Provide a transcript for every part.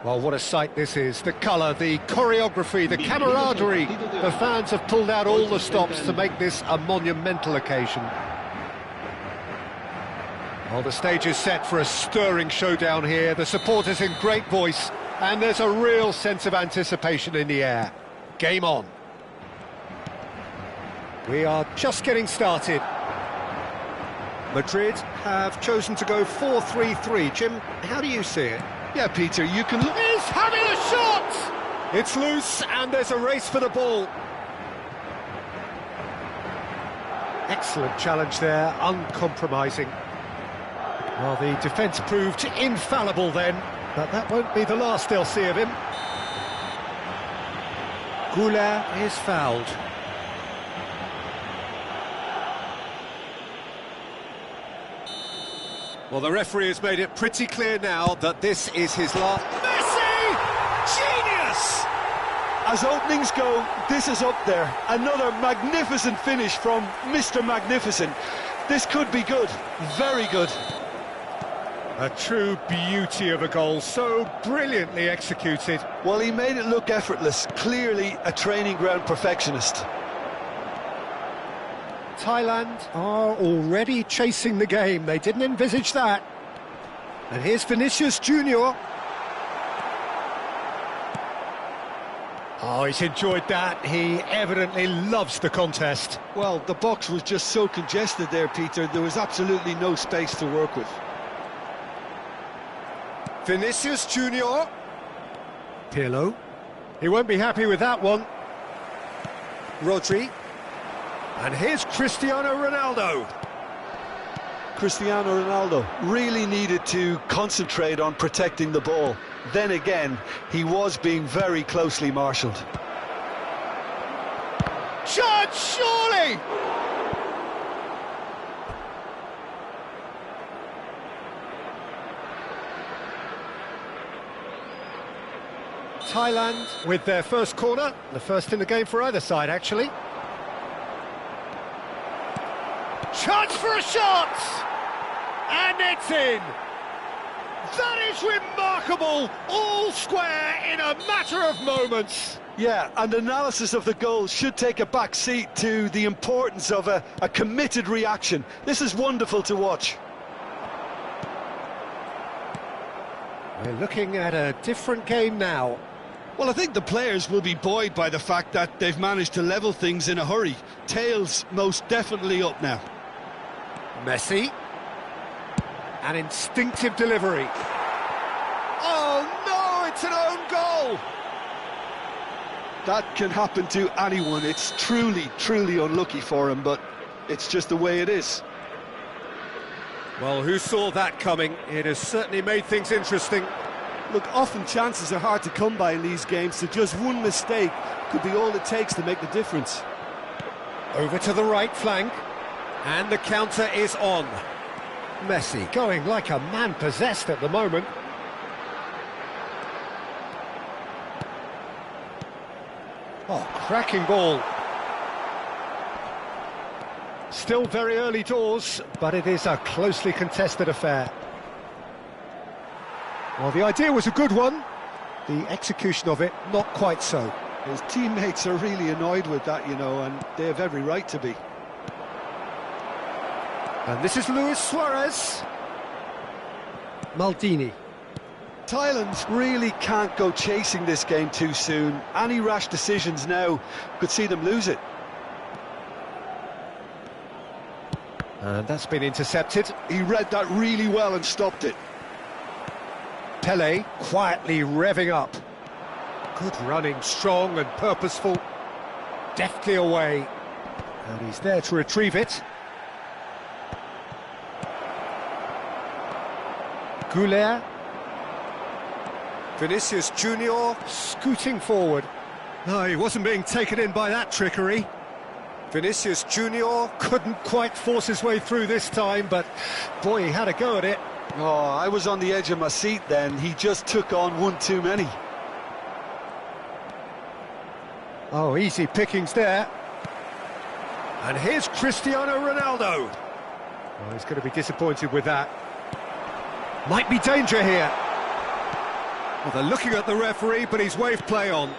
Well, what a sight this is. The colour, the choreography, the camaraderie. The fans have pulled out all the stops to make this a monumental occasion. Well, the stage is set for a stirring showdown here. The supporters in great voice, and there's a real sense of anticipation in the air. Game on. We are just getting started. Madrid have chosen to go 4-3-3. Jim, how do you see it? Yeah, Peter, you can look... He's having a shot! It's loose, and there's a race for the ball. Excellent challenge there, uncompromising. Well, the defence proved infallible then, but that won't be the last they'll see of him. Goulart is fouled. Well, the referee has made it pretty clear now that this is his last... Messi! Genius! As openings go, this is up there. Another magnificent finish from Mr. Magnificent. This could be good, very good. A true beauty of a goal, so brilliantly executed. Well, he made it look effortless, clearly a training ground perfectionist. Thailand are already chasing the game. They didn't envisage that. And here's Vinicius Junior. Oh, he's enjoyed that. He evidently loves the contest. Well, the box was just so congested there, Peter. There was absolutely no space to work with. Vinicius Junior. Pirlo. He won't be happy with that one. Rodri. And here's Cristiano Ronaldo. Cristiano Ronaldo really needed to concentrate on protecting the ball. Then again, he was being very closely marshalled. Shot, surely! Thailand with their first corner, the first in the game for either side, actually. Chance for a shot! And it's in! That is remarkable! All square in a matter of moments! Yeah, and analysis of the goal should take a back seat to the importance of a committed reaction. This is wonderful to watch. We're looking at a different game now. Well, I think the players will be buoyed by the fact that they've managed to level things in a hurry. Tails most definitely up now. Messi. An instinctive delivery. Oh no, it's an own goal! That can happen to anyone. It's truly, truly unlucky for him, but it's just the way it is. Well, who saw that coming? It has certainly made things interesting. Look, often chances are hard to come by in these games, so just one mistake could be all it takes to make the difference. Over to the right flank. And the counter is on. Messi going like a man possessed at the moment. Oh, cracking ball. Still very early doors, but it is a closely contested affair. Well, the idea was a good one. The execution of it, not quite so. His teammates are really annoyed with that, you know, and they have every right to be. And this is Luis Suarez. Maldini. Thailand really can't go chasing this game too soon. Any rash decisions now could see them lose it. And that's been intercepted. He read that really well and stopped it. Pele quietly revving up. Good running, strong and purposeful. Deftly away. And he's there to retrieve it. Goulart. Vinicius Junior scooting forward. No, he wasn't being taken in by that trickery. Vinicius Junior couldn't quite force his way through this time, but boy, he had a go at it. Oh, I was on the edge of my seat then. He just took on one too many. Oh, easy pickings there. And here's Cristiano Ronaldo. Oh, he's going to be disappointed with that. Might be danger here. Well, they're looking at the referee, but he's waved play on.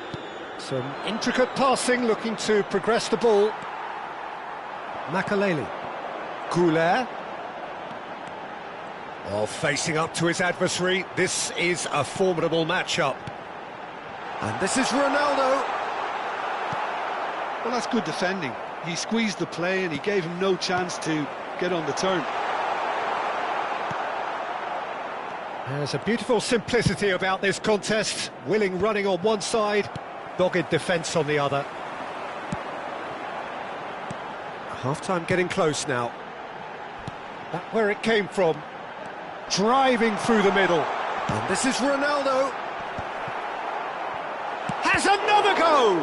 Some intricate passing, looking to progress the ball. Makaleli. Goulet. Oh, facing up to his adversary. This is a formidable matchup. And this is Ronaldo. Well, that's good defending. He squeezed the play and he gave him no chance to get on the turn. There's a beautiful simplicity about this contest. Willing running on one side, dogged defence on the other. Half-time getting close now. That's where it came from. Driving through the middle. And this is Ronaldo. Has another go!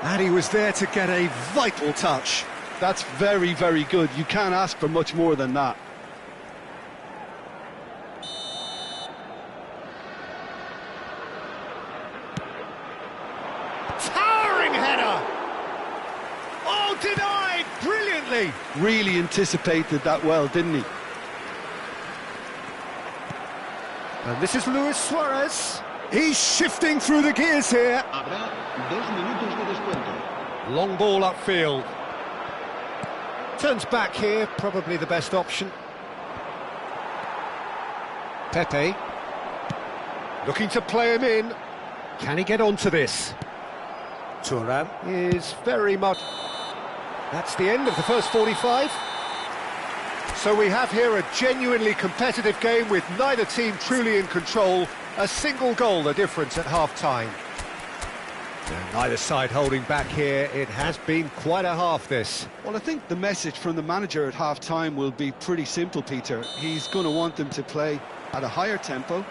And he was there to get a vital touch. That's very, very good. You can't ask for much more than that. Towering header! Oh, denied brilliantly! Really anticipated that well, didn't he? And this is Luis Suarez. He's shifting through the gears here. Habrá 2 minutos de descuento. Long ball upfield. Turns back here, probably the best option. Pepe. Looking to play him in. Can he get onto this? Thuram is very much... That's the end of the first 45. So we have here a genuinely competitive game with neither team truly in control. A single goal the difference at half-time. Neither side holding back here. It has been quite a half, this. Well, I think the message from the manager at half-time will be pretty simple, Peter. He's going to want them to play at a higher tempo,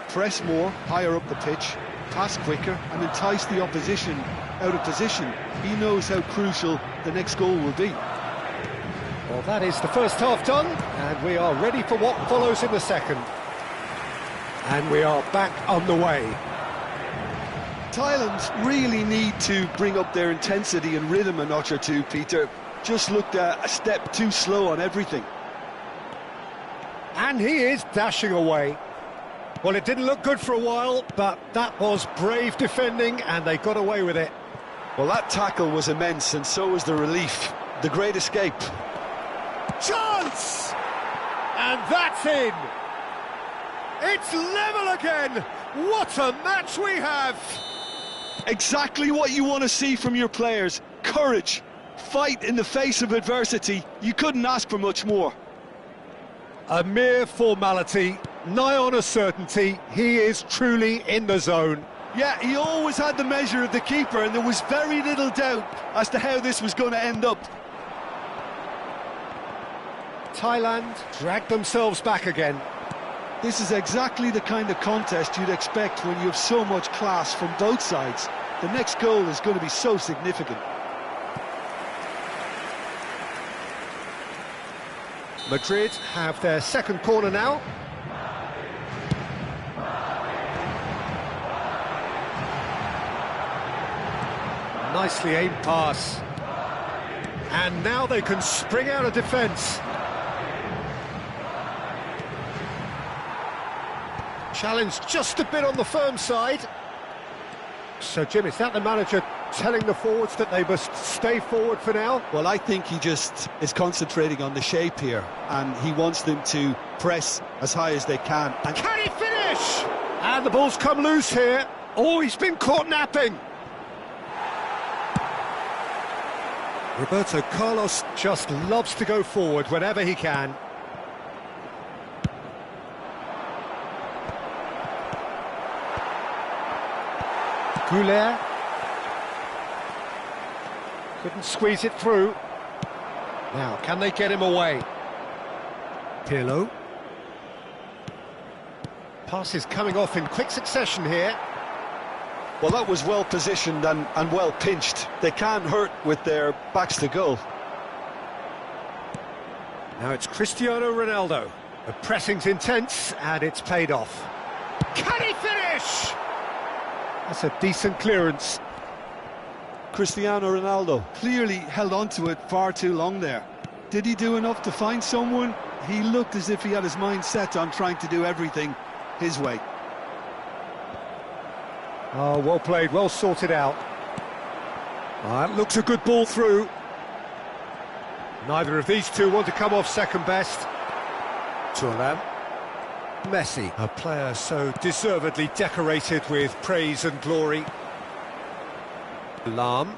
press more, higher up the pitch, pass quicker and entice the opposition out of position. He knows how crucial the next goal will be. Well, that is the first half done, and we are ready for what follows in the second. And we are back on the way. Thailand really need to bring up their intensity and rhythm a notch or two, Peter. Just looked a step too slow on everything. And he is dashing away. Well, it didn't look good for a while, but that was brave defending, and they got away with it. Well, that tackle was immense, and so was the relief. The great escape. Chance! And that's in! It's level again! What a match we have! Exactly what you want to see from your players. Courage, fight in the face of adversity. You couldn't ask for much more. A mere formality, nigh on a certainty. He is truly in the zone. Yeah, he always had the measure of the keeper, and there was very little doubt as to how this was going to end up. Thailand dragged themselves back again. This is exactly the kind of contest you'd expect when you have so much class from both sides. The next goal is going to be so significant. Madrid have their second corner now. Nicely aimed pass. And now they can spring out of defence. Challenge just a bit on the firm side. So, Jim, is that the manager telling the forwards that they must stay forward for now? Well, I think he just is concentrating on the shape here, and he wants them to press as high as they can. And can he finish? And the ball's come loose here. Oh, he's been caught napping. Roberto Carlos just loves to go forward whenever he can. Goulet couldn't squeeze it through. Now, can they get him away? Pirlo. Passes coming off in quick succession here. Well, that was well positioned and well pinched. They can't hurt with their backs to goal. Now it's Cristiano Ronaldo. The pressing's intense and it's paid off. Can he finish? That's a decent clearance. Cristiano Ronaldo clearly held on to it far too long there. Did he do enough to find someone? He looked as if he had his mind set on trying to do everything his way. Oh, well played, well sorted out. That looks a good ball through. Neither of these two want to come off second best. Thuram. Messi, a player so deservedly decorated with praise and glory. Lam.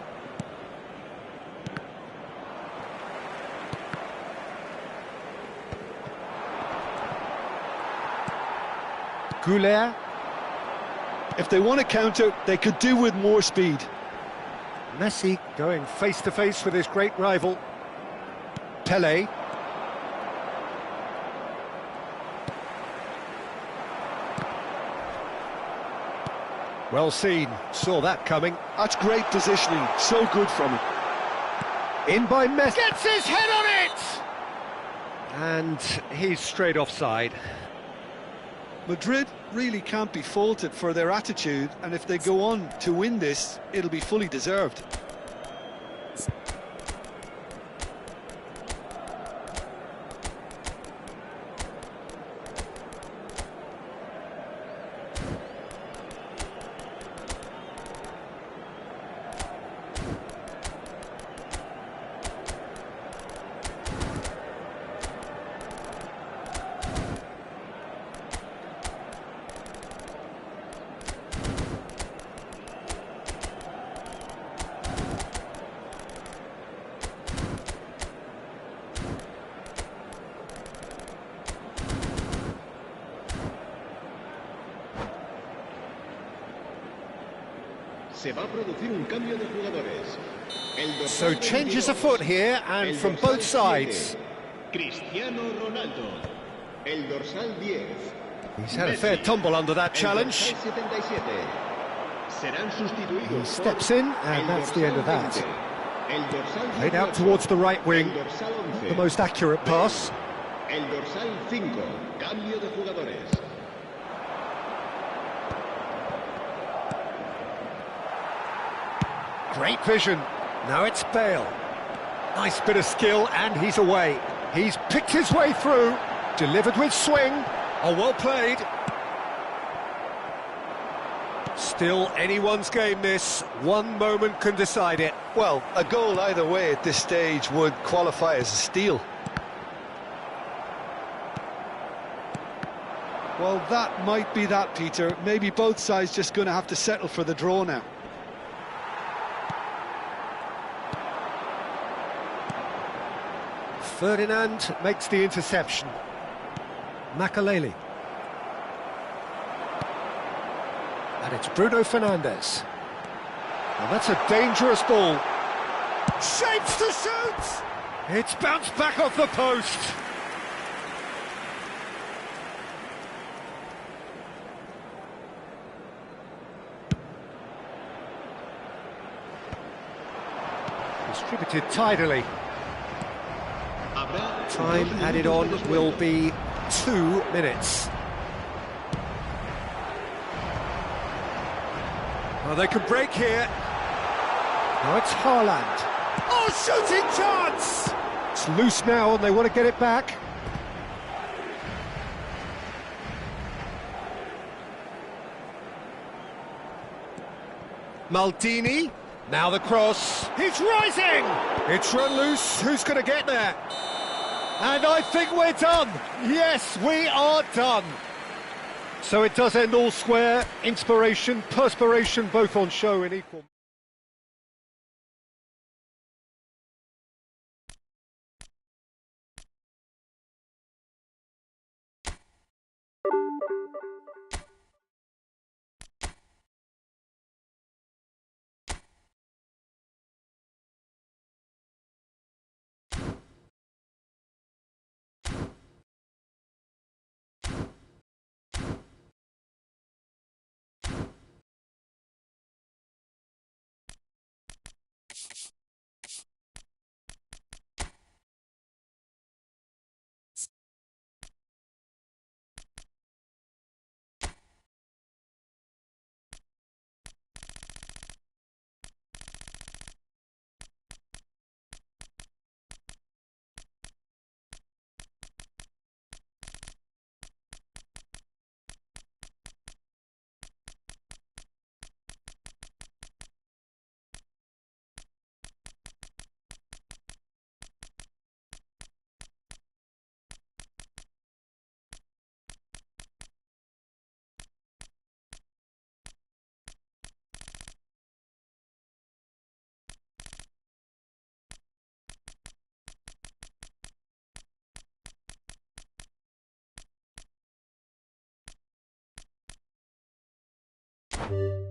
Goulet. If they want to counter, they could do with more speed. Messi going face-to-face with his great rival. Pelé. Well seen, saw that coming. That's great positioning, so good from him. In by Messi. Gets his head on it! And he's straight offside. Madrid really can't be faulted for their attitude, and if they go on to win this, it'll be fully deserved. Se va a producir un cambio de jugadores. So changes afoot here, and from both sides. Cristiano Ronaldo. El dorsal 10. He's had a fair tumble under that challenge. He steps in, and that's the end of that. Played out towards the right wing. Not the most accurate pass. El dorsal 5. Cambio de jugadores. Great vision. Now it's Bale. Nice bit of skill, and he's away. He's picked his way through. Delivered with swing. Oh, well played. Still anyone's game, this. One moment can decide it. Well, a goal either way at this stage would qualify as a steal. Well, that might be that, Peter. Maybe both sides just going to have to settle for the draw now. Ferdinand makes the interception. Makaleli. And it's Bruno Fernandes. And that's a dangerous ball. Shapes to shoot! It's bounced back off the post. Distributed tidily. Time added on will be 2 minutes. Well, they can break here. Now it's Haaland. Oh, shooting chance! It's loose now and they want to get it back. Maldini. Now the cross. He's rising! It's run loose. Who's going to get there? And I think we're done. Yes, we are done. So it does end all square. Inspiration, perspiration, both on show in equal. Thank you.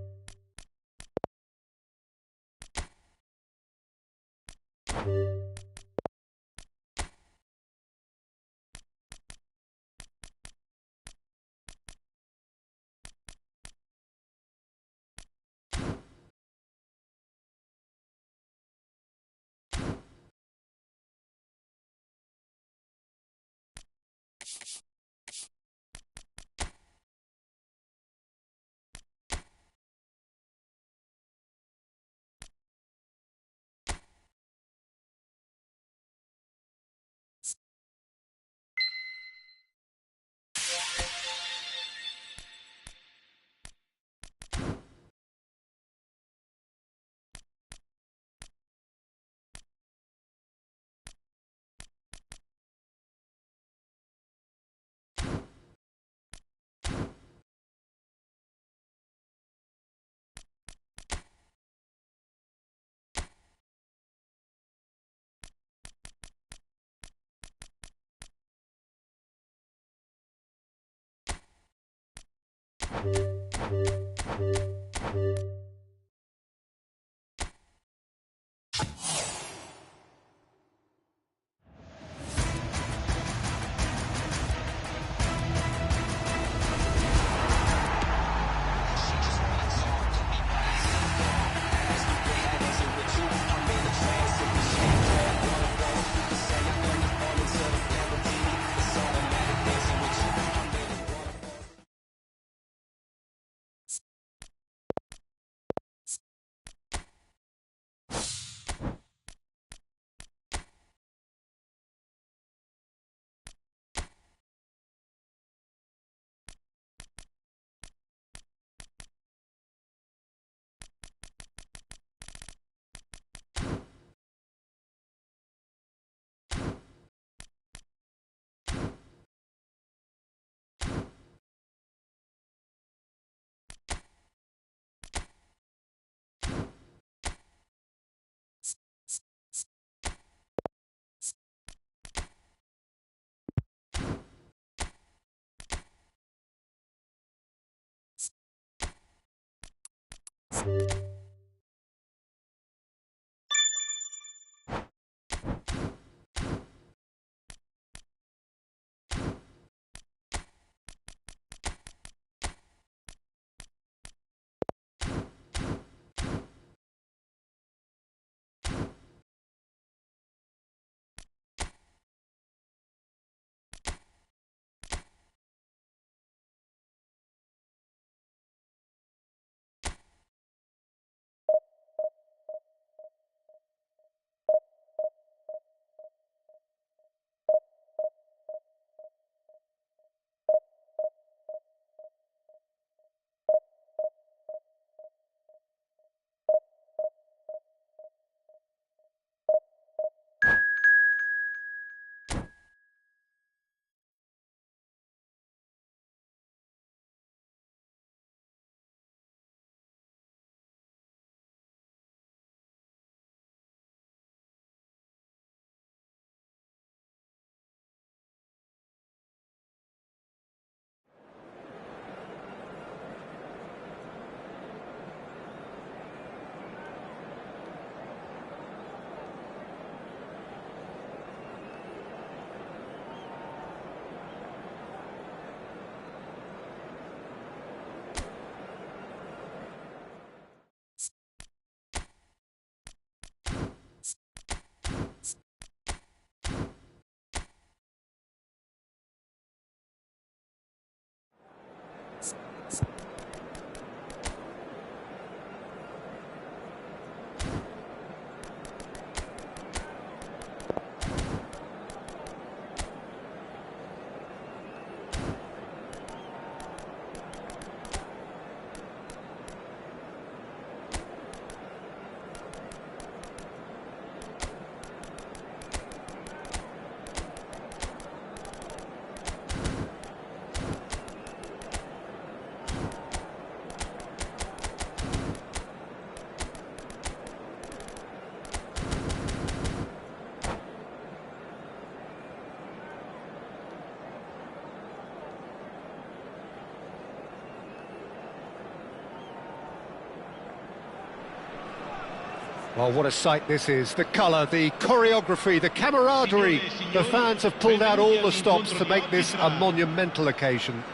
Well, what a sight this is. The colour, the choreography, the camaraderie. The fans have pulled out all the stops to make this a monumental occasion.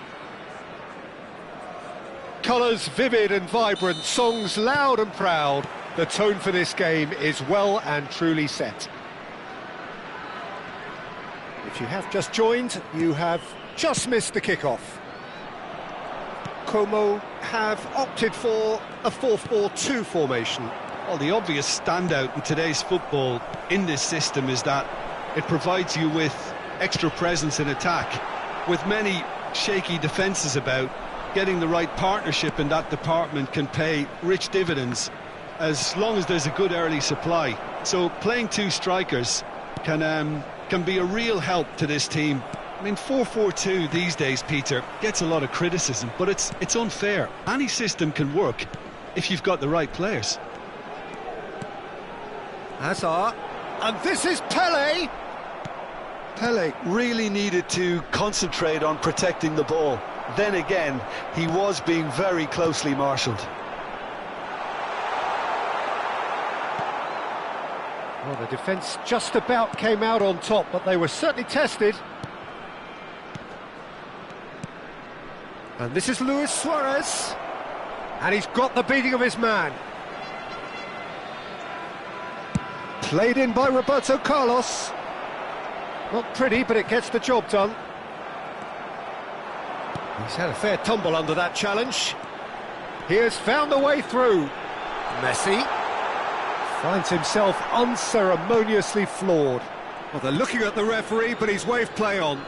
Colours vivid and vibrant, songs loud and proud. The tone for this game is well and truly set. If you have just joined, you have just missed the kickoff. Como have opted for a 4-4-2 formation. Well, the obvious standout in today's football in this system is that it provides you with extra presence in attack. With many shaky defences about, getting the right partnership in that department can pay rich dividends as long as there's a good early supply. So playing two strikers can be a real help to this team. I mean, 4-4-2 these days, Peter, gets a lot of criticism, but it's unfair. Any system can work if you've got the right players. Hazard, and this is Pele. Pele really needed to concentrate on protecting the ball. Then again, he was being very closely marshalled. Well, the defence just about came out on top, but they were certainly tested. And this is Luis Suarez. And he's got the beating of his man. Played in by Roberto Carlos. Not pretty, but it gets the job done. He's had a fair tumble under that challenge. He has found the way through. Messi finds himself unceremoniously floored. Well, they're looking at the referee, but he's waved play on.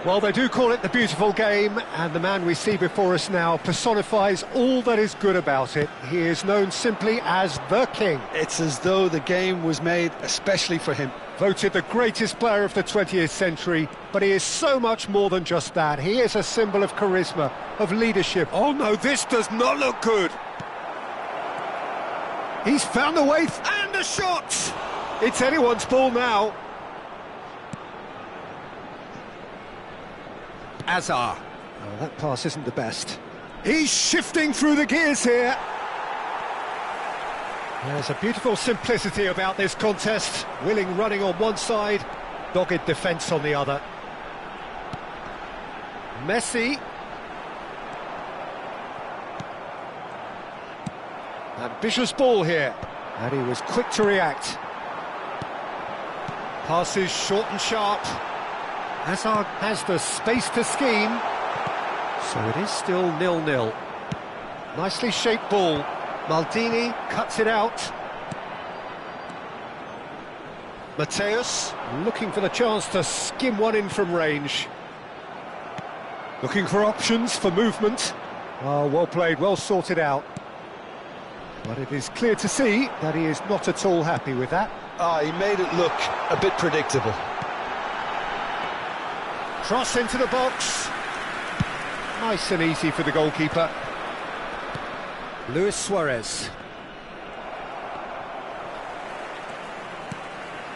Well, they do call it the beautiful game, and the man we see before us now personifies all that is good about it. He is known simply as the King. It's as though the game was made especially for him. Voted the greatest player of the 20th century, but he is so much more than just that. He is a symbol of charisma, of leadership. Oh no, this does not look good. He's found the way, and a shot! It's anyone's ball now. Hazard. Oh, that pass isn't the best. He's shifting through the gears here. There's a beautiful simplicity about this contest. Willing running on one side, dogged defence on the other. Messi. Ambitious ball here. And he was quick to react. Passes short and sharp. Hazard has the space to scheme, so it is still 0-0. Nicely shaped ball. Maldini cuts it out. Mateus looking for the chance to skim one in from range. Looking for options for movement. Oh, well played, well sorted out. But it is clear to see that he is not at all happy with that. He made it look a bit predictable. Cross into the box. Nice and easy for the goalkeeper. Luis Suarez.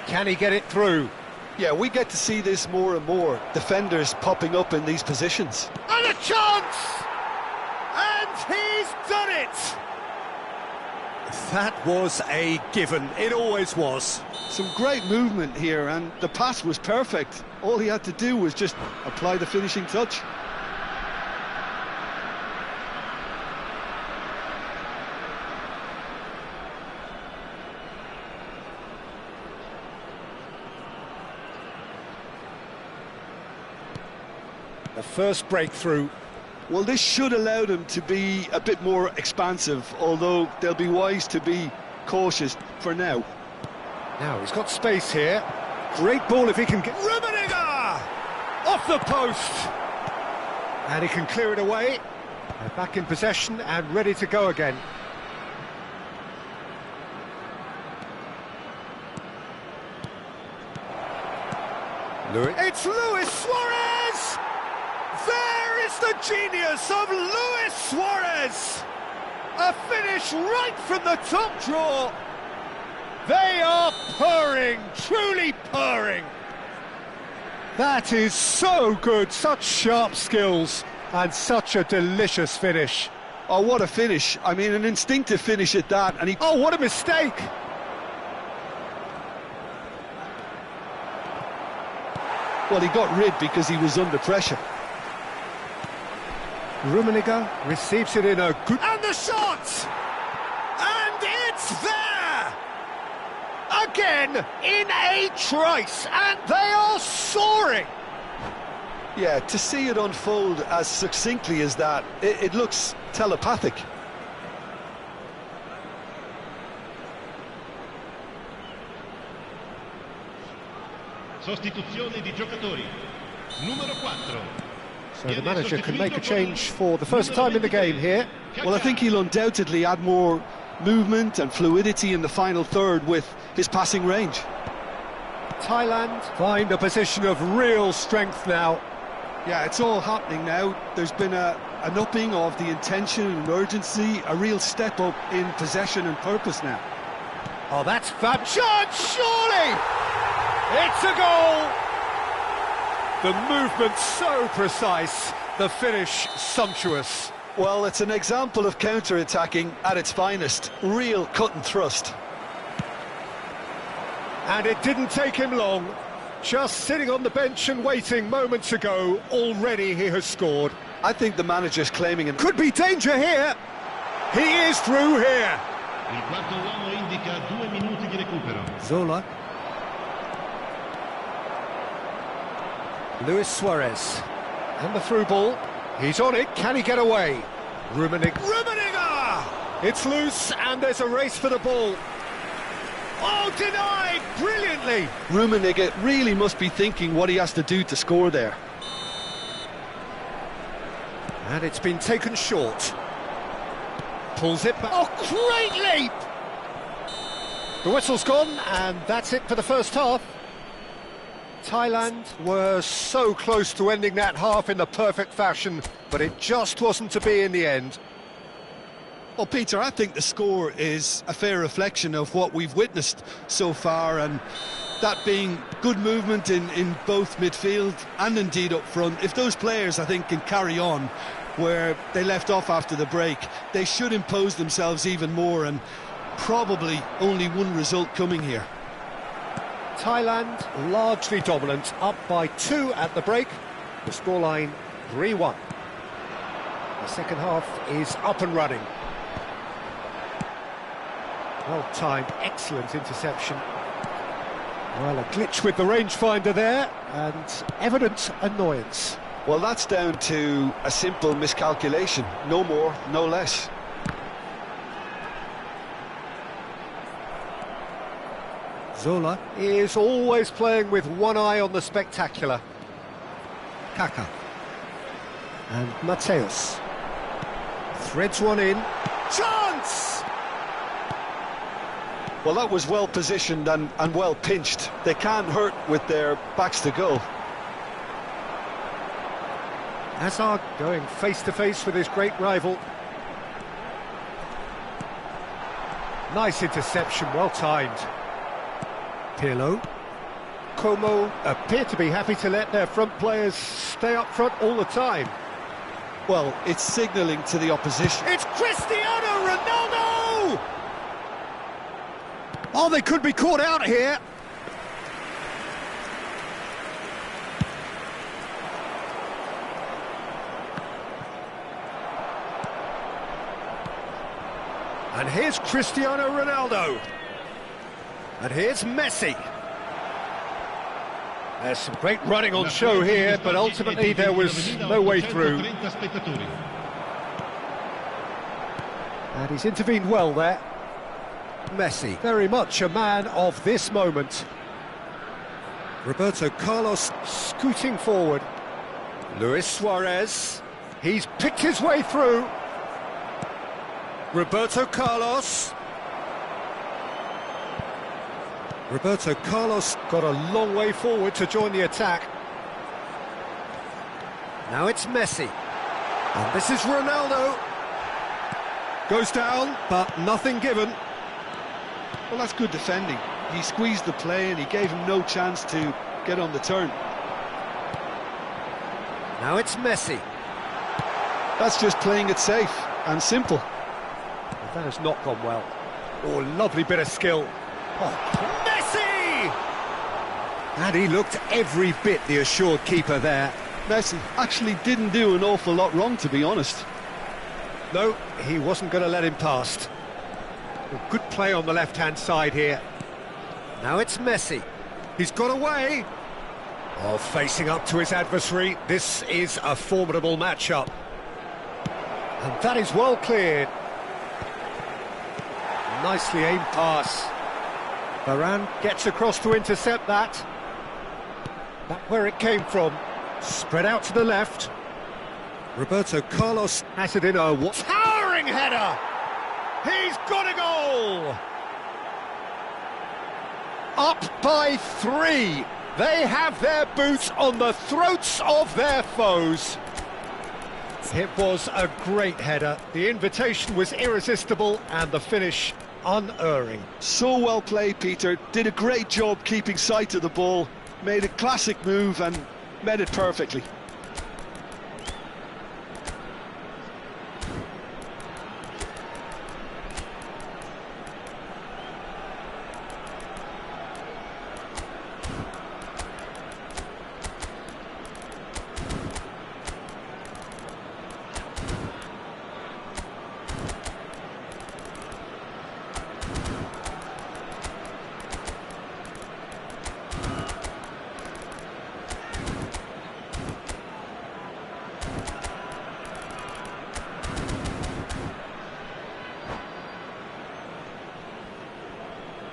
Can he get it through? Yeah, we get to see this more and more. Defenders popping up in these positions. And a chance! And he's done it! That was a given. It always was. Some great movement here, and the pass was perfect. All he had to do was just apply the finishing touch. The first breakthrough. Well, this should allow them to be a bit more expansive, although they'll be wise to be cautious for now. Now, he's got space here. Great ball if he can get... Rummenigge! Off the post! And he can clear it away. They're back in possession and ready to go again. It's Luis Suarez! There is the genius of Luis Suarez! A finish right from the top drawer. They are purring, truly purring. That is so good, such sharp skills and such a delicious finish. Oh, what a finish. I mean, an instinctive finish at that, and he... Oh, what a mistake! Well, he got rid because he was under pressure. Rummenigge receives it in a good... And the shot! And it's there! Again, in a trice, and they are soaring! Yeah, to see it unfold as succinctly as that, it looks telepathic. Sostituzione di giocatori. Numero 4. So the manager can make a change for the first time in the game here. Well, I think he'll undoubtedly add more movement and fluidity in the final third with his passing range. Thailand find a position of real strength now. Yeah, it's all happening now. There's been an upping of the intention and urgency, a real step up in possession and purpose now. Oh, that's fab. Chance, surely! It's a goal! The movement so precise, the finish sumptuous. Well, it's an example of counter-attacking at its finest. Real cut and thrust. And it didn't take him long. Just sitting on the bench and waiting moments ago, already he has scored. I think the manager's claiming it. Could be danger here. He is through here. Il quarto uomo indica 2 minuti di recupero. Zola. Luis Suarez. And the through ball. He's on it. Can he get away? Rummenigge. It's loose and there's a race for the ball. Oh, denied! Brilliantly! Rummenigge really must be thinking what he has to do to score there. And it's been taken short. Pulls it back. Oh, great leap! The whistle's gone, and that's it for the first half. Thailand were so close to ending that half in the perfect fashion, but it just wasn't to be in the end. Well, Peter, I think the score is a fair reflection of what we've witnessed so far, and that being good movement in both midfield and indeed up front. If those players, I think, can carry on where they left off after the break, they should impose themselves even more, and probably only one result coming here. Thailand largely dominant, up by 2 at the break. The scoreline 3-1. The second half is up and running. Well-timed, excellent interception. Well, a glitch with the rangefinder there, and evident annoyance. Well, that's down to a simple miscalculation. No more, no less. Zola is always playing with one eye on the spectacular. Kaka. And Mateus. Threads one in. Chance! Well, that was well positioned and well pinched. They can't hurt with their backs to goal. Hazard going face-to-face with his great rival. Nice interception, well timed. Pirlo. Como appear to be happy to let their front players stay up front all the time. Well, it's signalling to the opposition. It's Cristiano Ronaldo! Oh, they could be caught out here. And here's Cristiano Ronaldo. And here's Messi. There's some great running on show here, but ultimately there was no way through. And he's intervened well there. Messi, very much a man of this moment. Roberto Carlos scooting forward. Luis Suarez, he's picked his way through. Roberto Carlos. Roberto Carlos got a long way forward to join the attack. Now it's Messi. And this is Ronaldo. Goes down, but nothing given. Well, that's good defending. He squeezed the play and he gave him no chance to get on the turn. Now it's Messi. That's just playing it safe. and simple. Well, that has not gone well. Oh, lovely bit of skill. Oh, Messi! And he looked every bit the assured keeper there. Messi actually didn't do an awful lot wrong, to be honest. No, he wasn't going to let him past. Well, good play on the left-hand side here. Now it's Messi. He's got away. Oh, facing up to his adversary. This is a formidable matchup. And that is well cleared. Nicely aimed pass. Varane gets across to intercept that. Back where it came from. Spread out to the left. Roberto Carlos has it in a towering header. He's got a goal. Up by 3. They have their boots on the throats of their foes. It was a great header. The invitation was irresistible and the finish unerring. So well played, Peter. Did a great job keeping sight of the ball. Made a classic move and met it perfectly.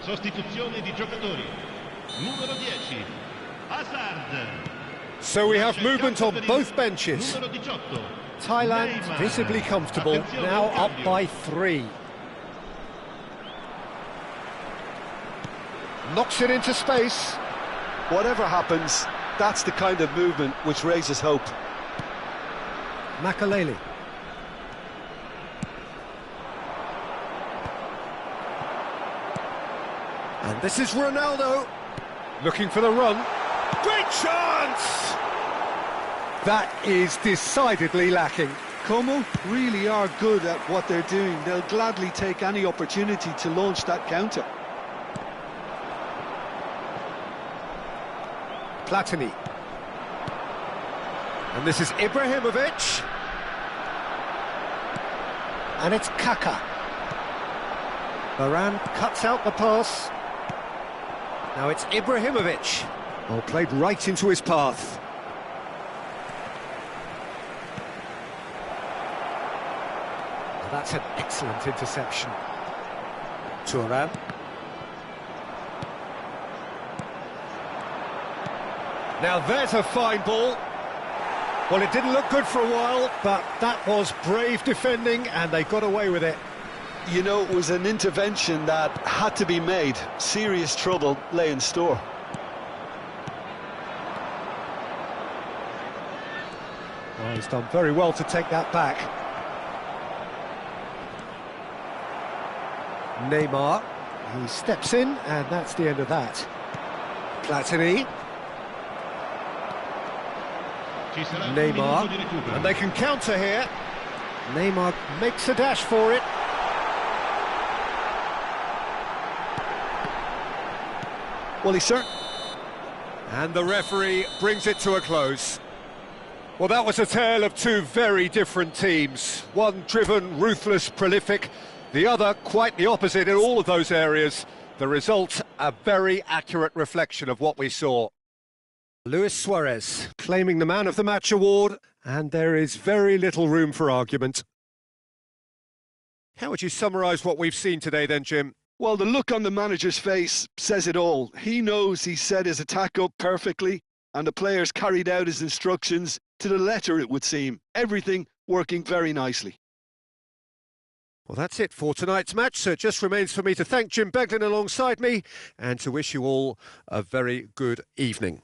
Sostituzione di giocatori. Numero 10, Hazard. So we have movement on both benches. Numero 18, Thailand Neymar. visibly comfortable, Attenzione now al up cambio. by 3. Knocks it into space. Whatever happens, that's the kind of movement which raises hope. Makaleli. And this is Ronaldo, looking for the run. Great chance! That is decidedly lacking. Como really are good at what they're doing. They'll gladly take any opportunity to launch that counter. Platini. And this is Ibrahimovic. And it's Kaka. Varane cuts out the pass. Now it's Ibrahimovic. Oh, played right into his path. Well, that's an excellent interception. Thuram. Now there's a fine ball. Well, it didn't look good for a while, but that was brave defending and they got away with it. You know, it was an intervention that had to be made. Serious trouble lay in store. Well, he's done very well to take that back. Neymar, he steps in, and that's the end of that. Platini, Ci sarà un Neymar, minuto di recupero. and they can counter here. Neymar makes a dash for it. Well, he's certain. And the referee brings it to a close. Well, that was a tale of two very different teams. One driven, ruthless, prolific. The other quite the opposite in all of those areas. The result, a very accurate reflection of what we saw. Luis Suarez claiming the Man of the Match award, and there is very little room for argument. How would you summarise what we've seen today then, Jim? Well, the look on the manager's face says it all. He knows he set his attack up perfectly, and the players carried out his instructions to the letter, it would seem. Everything working very nicely. Well, that's it for tonight's match, so it just remains for me to thank Jim Beglin alongside me and to wish you all a very good evening.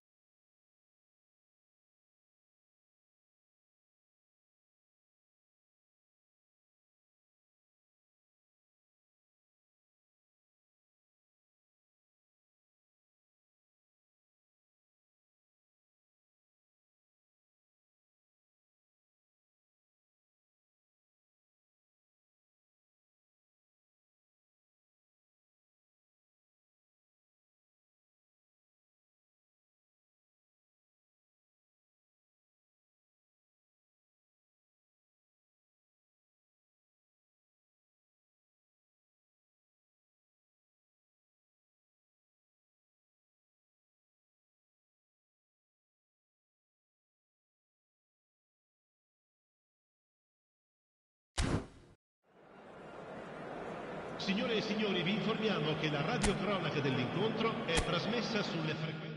Signore e signori, vi informiamo che la radiocronaca dell'incontro è trasmessa sulle frequenze.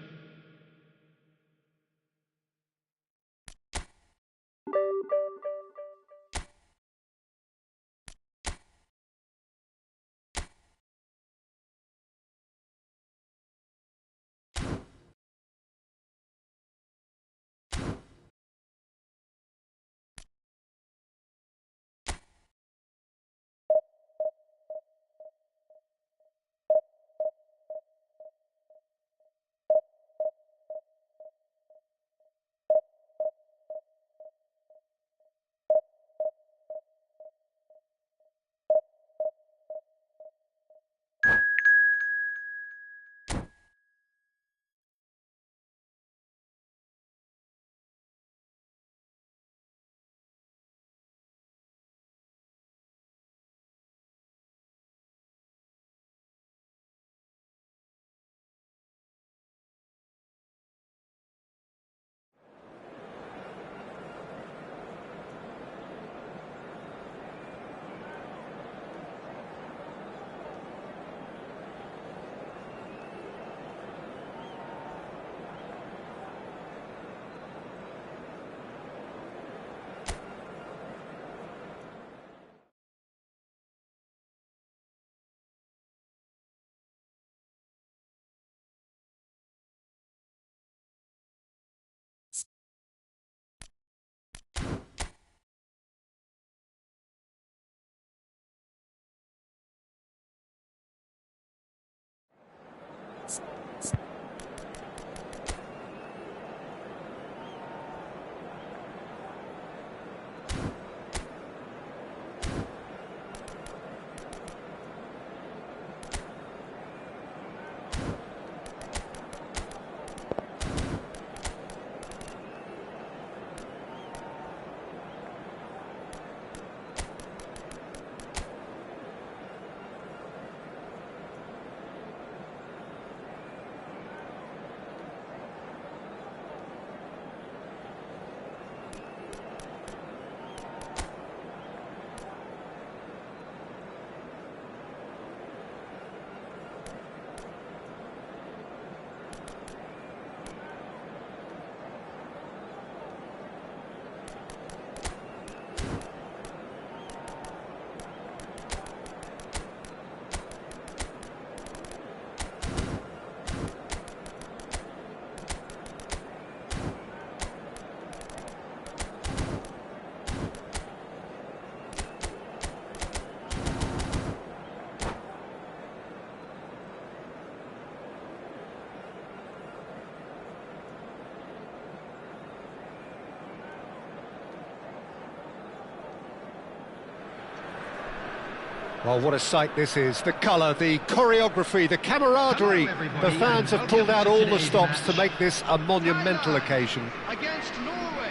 Well, what a sight this is. The colour, the choreography, the camaraderie. The fans have pulled out all the stops to make this a monumental occasion. Against Norway.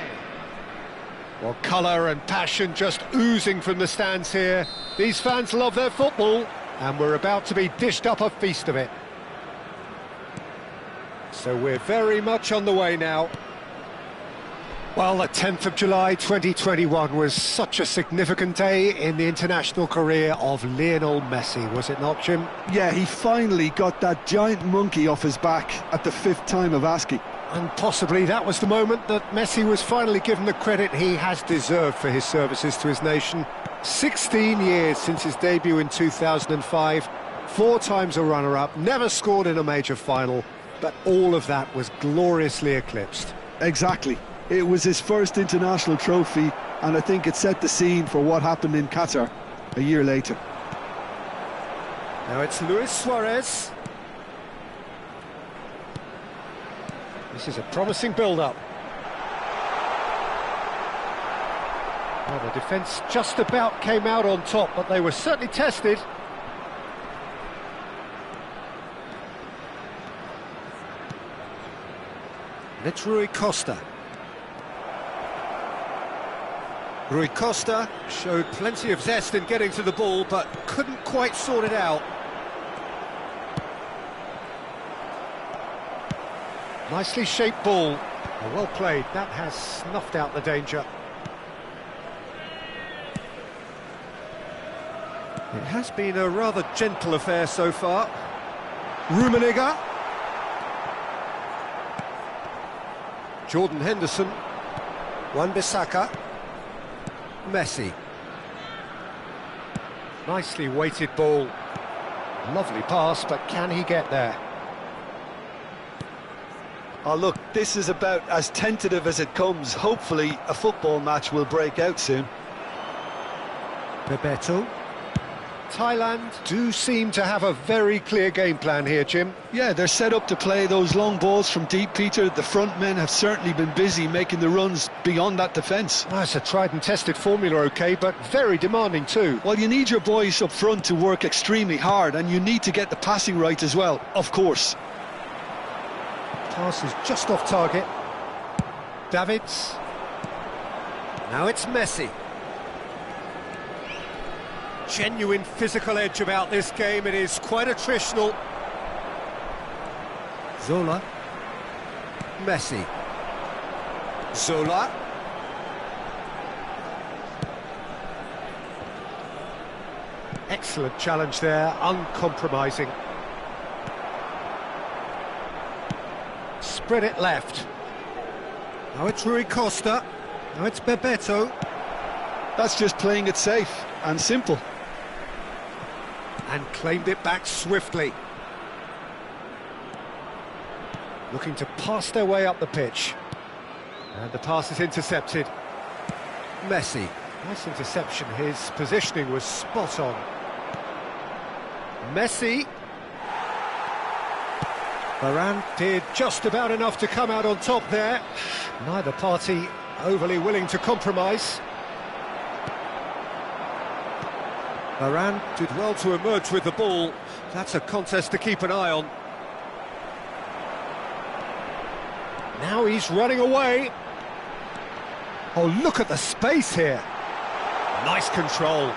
Well, colour and passion just oozing from the stands here. These fans love their football, and we're about to be dished up a feast of it. So we're very much on the way now. Well, the 10th of July 2021 was such a significant day in the international career of Lionel Messi, was it not, Jim? Yeah, he finally got that giant monkey off his back at the 5th time of asking. And possibly that was the moment that Messi was finally given the credit he has deserved for his services to his nation. 16 years since his debut in 2005, 4 times a runner-up, never scored in a major final, but all of that was gloriously eclipsed. Exactly. It was his first international trophy, and I think it set the scene for what happened in Qatar a year later. Now it's Luis Suarez. This is a promising build-up. Well, the defence just about came out on top, but they were certainly tested. And it's Rui Costa. Rui Costa showed plenty of zest in getting to the ball, but couldn't quite sort it out. Nicely shaped ball. Well played. That has snuffed out the danger. It has been a rather gentle affair so far. Rummenigge. Jordan Henderson. Wan-Bissaka. Messi. Nicely weighted ball. Lovely pass, but can he get there? Oh, look, this is about as tentative as it comes. Hopefully, a football match will break out soon. Bebeto. Thailand do seem to have a very clear game plan here, Jim. Yeah, they're set up to play those long balls from deep, Peter. The front men have certainly been busy making the runs beyond that defence. Well, it's a tried and tested formula, OK, but very demanding too. Well, you need your boys up front to work extremely hard, and you need to get the passing right as well, of course. Pass is just off target. Davids. Now it's Messi. Genuine physical edge about this game. It is quite attritional. Zola. Messi. Zola. Excellent challenge there, uncompromising. Spread it left. Now it's Rui Costa. Now it's Bebeto. That's just playing it safe and simple. And claimed it back swiftly. Looking to pass their way up the pitch. And the pass is intercepted. Messi. Nice interception. His positioning was spot on. Messi. Varane did just about enough to come out on top there. Neither party overly willing to compromise. Varane did well to emerge with the ball. That's a contest to keep an eye on. Now he's running away. Oh, look at the space here. Nice control.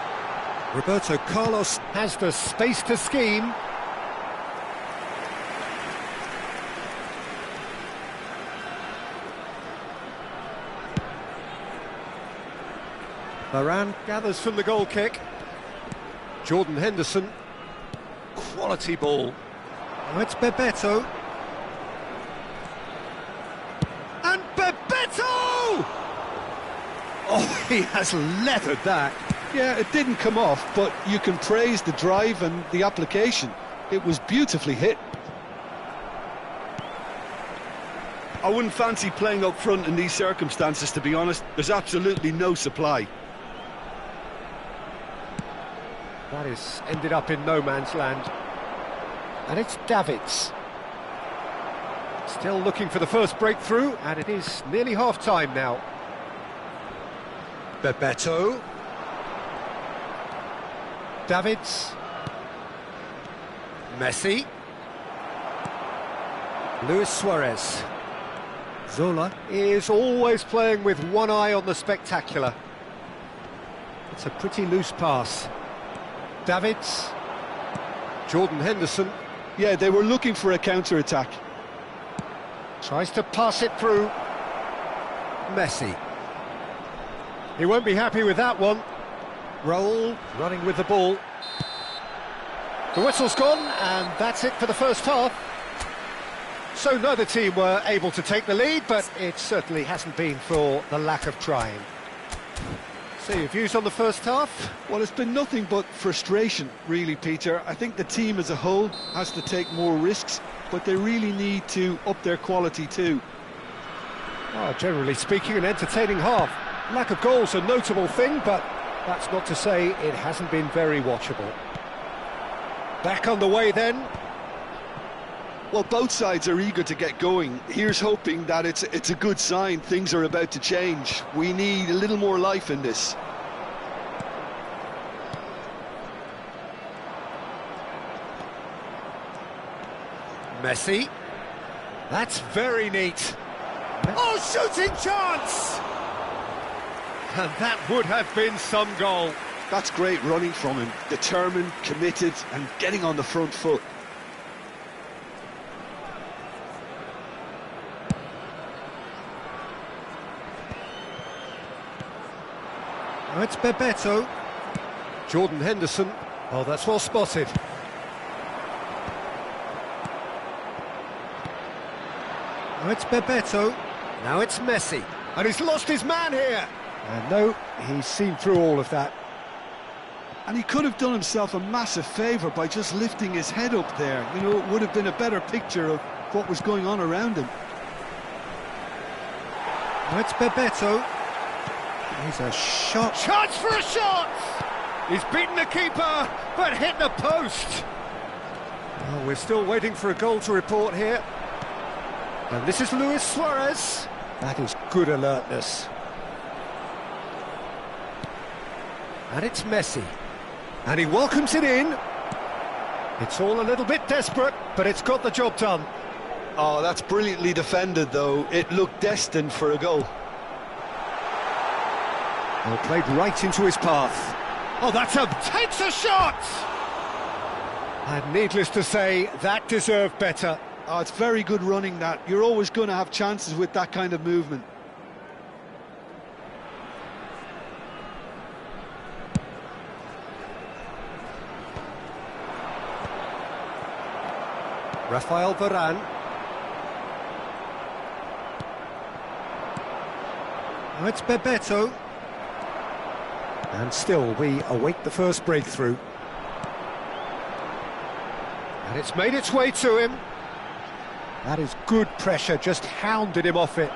Roberto Carlos has the space to scheme. Varane gathers from the goal kick. Jordan Henderson. Quality ball. Now it's Bebeto. And Bebeto! Oh, he has leathered that. Yeah, it didn't come off, but you can praise the drive and the application. It was beautifully hit. I wouldn't fancy playing up front in these circumstances, to be honest. There's absolutely no supply. That has ended up in no man's land. And it's Davids. Still looking for the first breakthrough, and it is nearly half-time now. Bebeto. Davids. Messi. Luis Suarez. Zola is always playing with one eye on the spectacular. It's a pretty loose pass. Davids. Jordan Henderson. Yeah, they were looking for a counter-attack. Tries to pass it through. Messi. He won't be happy with that one. Raul running with the ball. The whistle's gone, and that's it for the first half. So neither team were able to take the lead, but it certainly hasn't been for the lack of trying. So your views on the first half? Well, it's been nothing but frustration, really, Peter. I think the team as a whole has to take more risks, but they really need to up their quality too. Oh, generally speaking, an entertaining half. Lack of goals a notable thing, but that's not to say it hasn't been very watchable. Back on the way then. Well, both sides are eager to get going. Here's hoping that it's a good sign. Things are about to change. We need a little more life in this. Messi. That's very neat. Oh, shooting chance! And that would have been some goal. That's great running from him. Determined, committed, and getting on the front foot. Now it's Bebeto. Jordan Henderson. Oh, that's well spotted. Now it's Bebeto. Now it's Messi. And he's lost his man here. And no, he's seen through all of that. And he could have done himself a massive favour by just lifting his head up there. You know, it would have been a better picture of what was going on around him. Now it's Bebeto. Here's a shot. Chance for a shot! He's beaten the keeper, but hit the post. Oh, we're still waiting for a goal to report here. And this is Luis Suarez. That is good alertness. And it's Messi. And he welcomes it in. It's all a little bit desperate, but it's got the job done. Oh, that's brilliantly defended, though. It looked destined for a goal. Well, played right into his path. Oh, takes a shot! And needless to say, that deserved better. Oh, it's very good running, that. You're always going to have chances with that kind of movement. Rafael Varane. Now it's Bebeto. And still, we await the first breakthrough. And it's made its way to him. That is good pressure, just hounded him off it.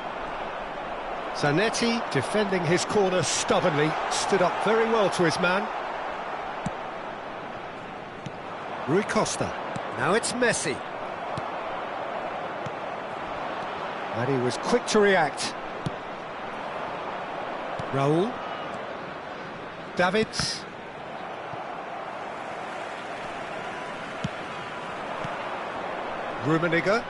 Zanetti, defending his corner stubbornly, stood up very well to his man. Rui Costa. Now it's Messi. And he was quick to react. Raul. Davids. Rummenigge.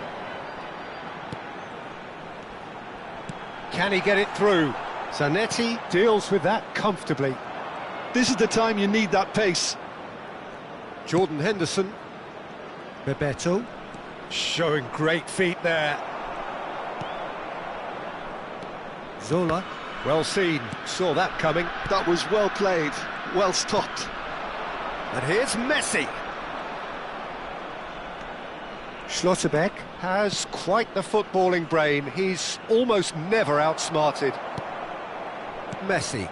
Can he get it through? Zanetti deals with that comfortably. This is the time you need that pace. Jordan Henderson. Bebeto. Showing great feet there. Zola. Well seen, saw that coming. That was well played, well stopped. And here's Messi. Schlotterbeck has quite the footballing brain. He's almost never outsmarted. Messi.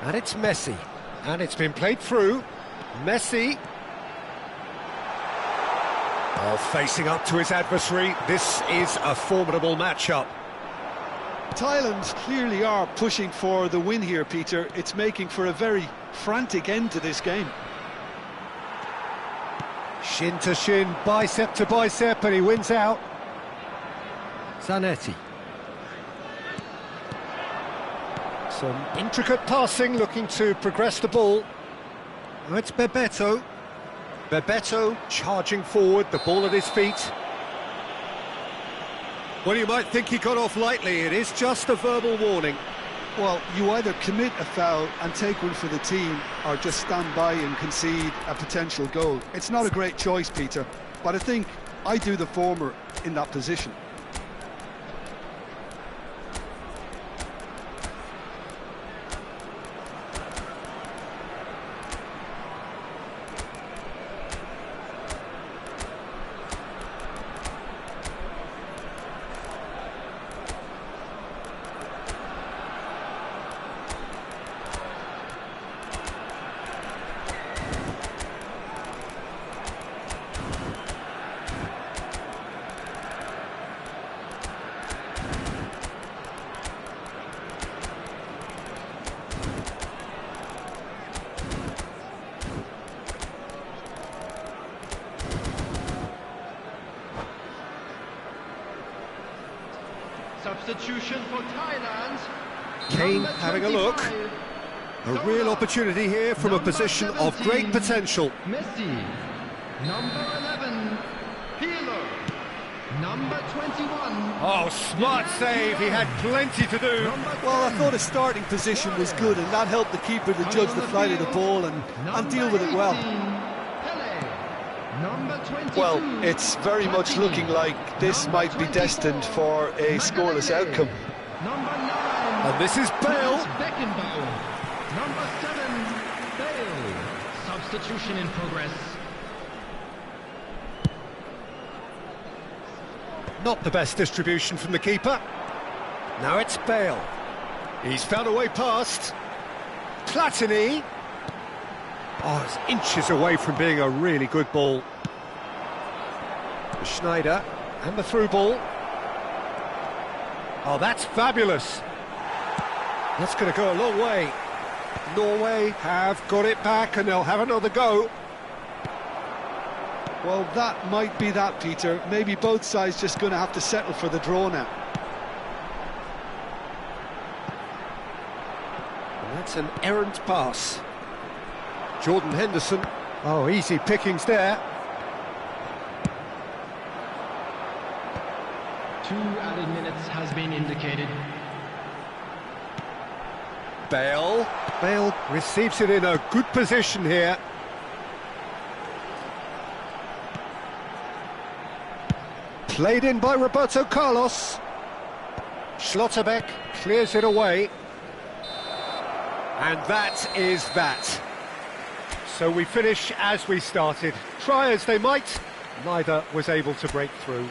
And it's Messi. And it's been played through. Messi. Oh, facing up to his adversary. This is a formidable matchup. Thailand clearly are pushing for the win here, Peter. It's making for a very frantic end to this game. Shin to shin, bicep to bicep, and he wins out. Zanetti. Some intricate passing, looking to progress the ball. Oh, it's Bebeto. Bebeto charging forward, the ball at his feet. Well, you might think he got off lightly. It is just a verbal warning. Well, you either commit a foul and take one for the team, or just stand by and concede a potential goal. It's not a great choice, Peter, but I think I do the former in that position. Substitution for Thailand. Kane having a look. A real opportunity here from a position of great potential. Messi. Number 11. Peeler. Number 21. Oh, smart save. He had plenty to do. Well, I thought his starting position was good, and that helped the keeper to judge the flight of the ball and deal with it well. Well, it's very much looking like this might be destined for a scoreless outcome. And this is Bale. Number 7, Bale. Substitution in progress. Not the best distribution from the keeper. Now it's Bale. He's found a way past. Platini. Oh, it's inches away from being a really good ball. Schneider, and the through ball. Oh, that's fabulous. That's going to go a long way. Norway have got it back and they'll have another go. Well, that might be that, Peter. Maybe both sides just going to have to settle for the draw now. And that's an errant pass. Jordan Henderson. Oh, easy pickings there. 2 added minutes has been indicated. Bale. Bale receives it in a good position here. Played in by Roberto Carlos. Schlotterbeck clears it away. And that is that. So we finish as we started. Try as they might, neither was able to break through.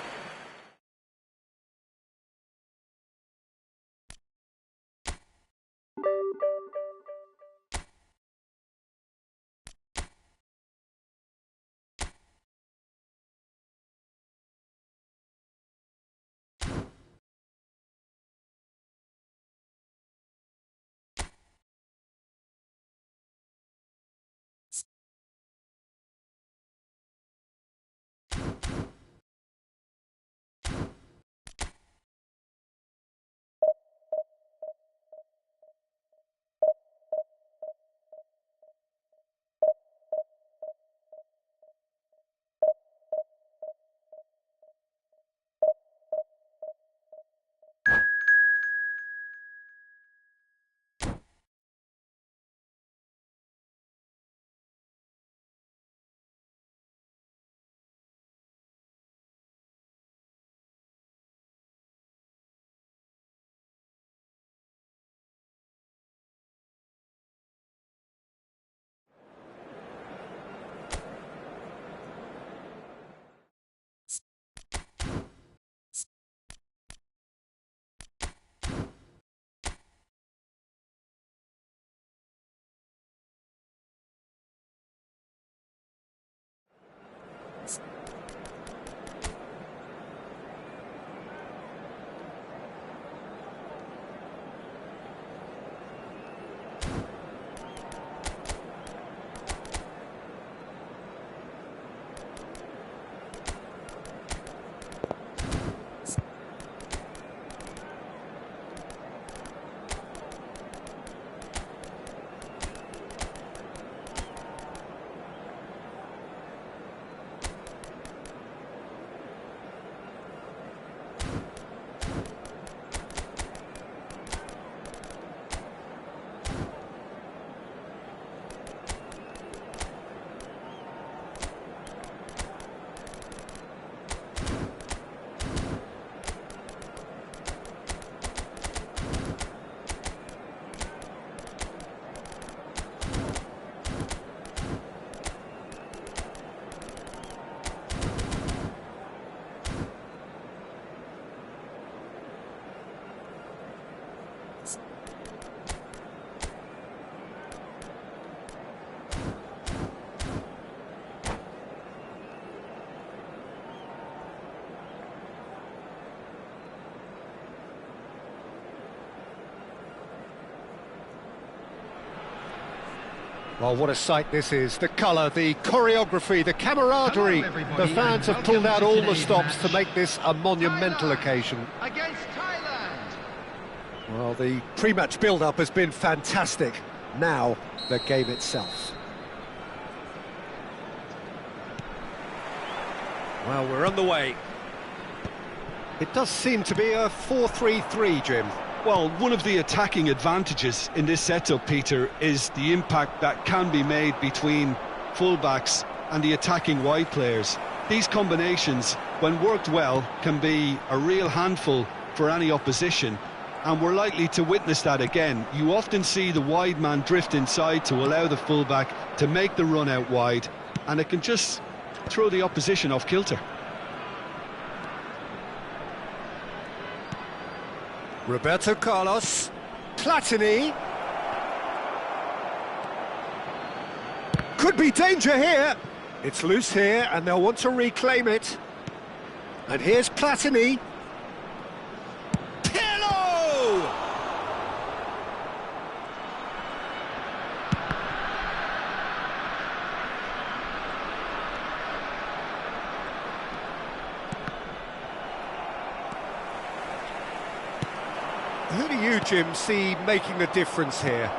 Well, what a sight this is. The colour, the choreography, the camaraderie. The fans have pulled out all the stops to make this a monumental occasion. Against Thailand. Well, the pre-match build-up has been fantastic. Now, the game itself. Well, we're on the way. It does seem to be a 4-3-3, Jim. Well, one of the attacking advantages in this setup, Peter, is the impact that can be made between fullbacks and the attacking wide players. These combinations, when worked well, can be a real handful for any opposition. and we're likely to witness that again. You often see the wide man drift inside to allow the fullback to make the run out wide, and it can just throw the opposition off kilter. Roberto Carlos, Platini. Could be danger here. It's loose here, and they'll want to reclaim it. And here's Platini. Pirlo! Who do you, Jim, see making the difference here?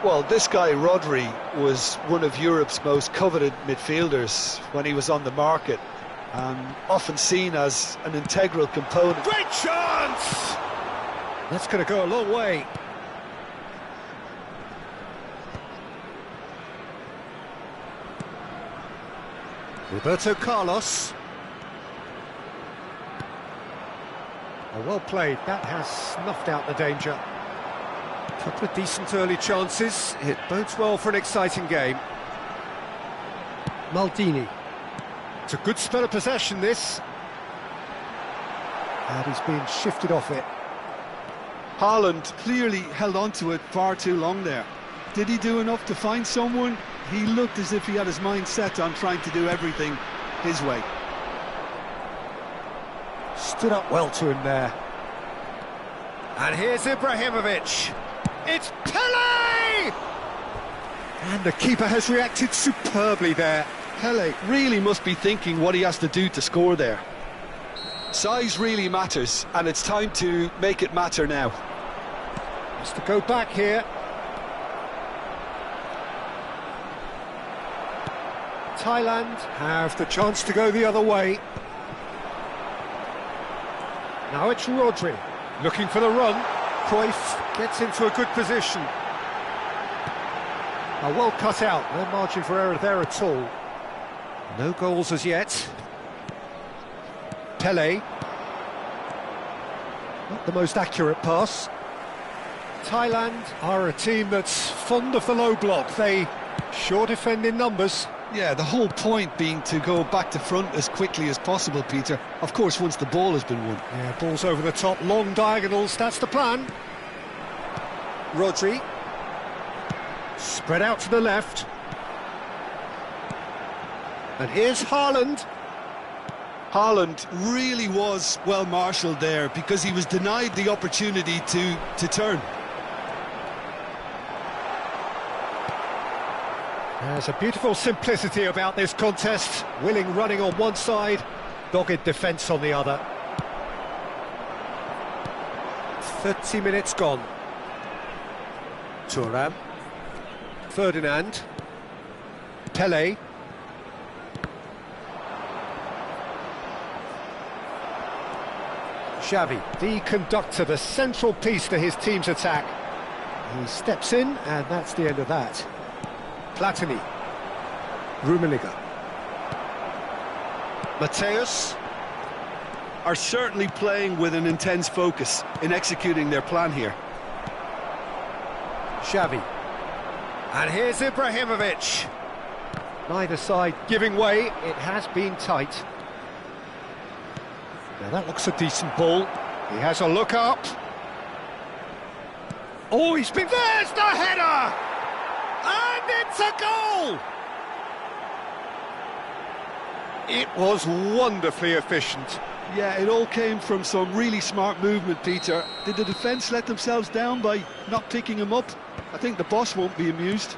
Well, this guy, Rodri, was one of Europe's most coveted midfielders when he was on the market, and often seen as an integral component. Great chance! That's going to go a long way. Roberto Carlos. Oh, well played. That has snuffed out the danger. Couple of decent early chances. It bodes well for an exciting game. Maldini. It's a good spell of possession, this. And he's being shifted off it. Haaland clearly held on to it far too long there. Did he do enough to find someone? He looked as if he had his mind set on trying to do everything his way. Stood up well to him there. And here's Ibrahimovic. It's Pele! And the keeper has reacted superbly there. Pele really must be thinking what he has to do to score there. Size really matters, and it's time to make it matter now. Has to go back here. Thailand have the chance to go the other way. Now it's Rodri, looking for the run. Cruyff gets into a good position. Well cut out, no margin for error there at all. No goals as yet. Pele. Not the most accurate pass. Thailand are a team that's fond of the low block. They sure defend in numbers. Yeah, the whole point being to go back to front as quickly as possible, Peter. Of course, once the ball has been won. Yeah, ball's over the top, long diagonals, that's the plan. Rodri. Spread out to the left. And here's Haaland. Haaland really was well marshalled there because he was denied the opportunity to turn. There's a beautiful simplicity about this contest. Willing running on one side, dogged defence on the other. 30 minutes gone. Thuram. Ferdinand. Pele. Xavi, the conductor, the central piece to his team's attack. He steps in, and that's the end of that. Platini. Rummenigge. Mateus. Are certainly playing with an intense focus in executing their plan here. Xavi. And here's Ibrahimovic. Neither side giving way, it has been tight. Now that looks a decent ball. He has a look up. Oh, he's been... There's the header! And it's a goal! It was wonderfully efficient. Yeah, it all came from some really smart movement, Peter. Did the defence let themselves down by not picking him up? I think the boss won't be amused.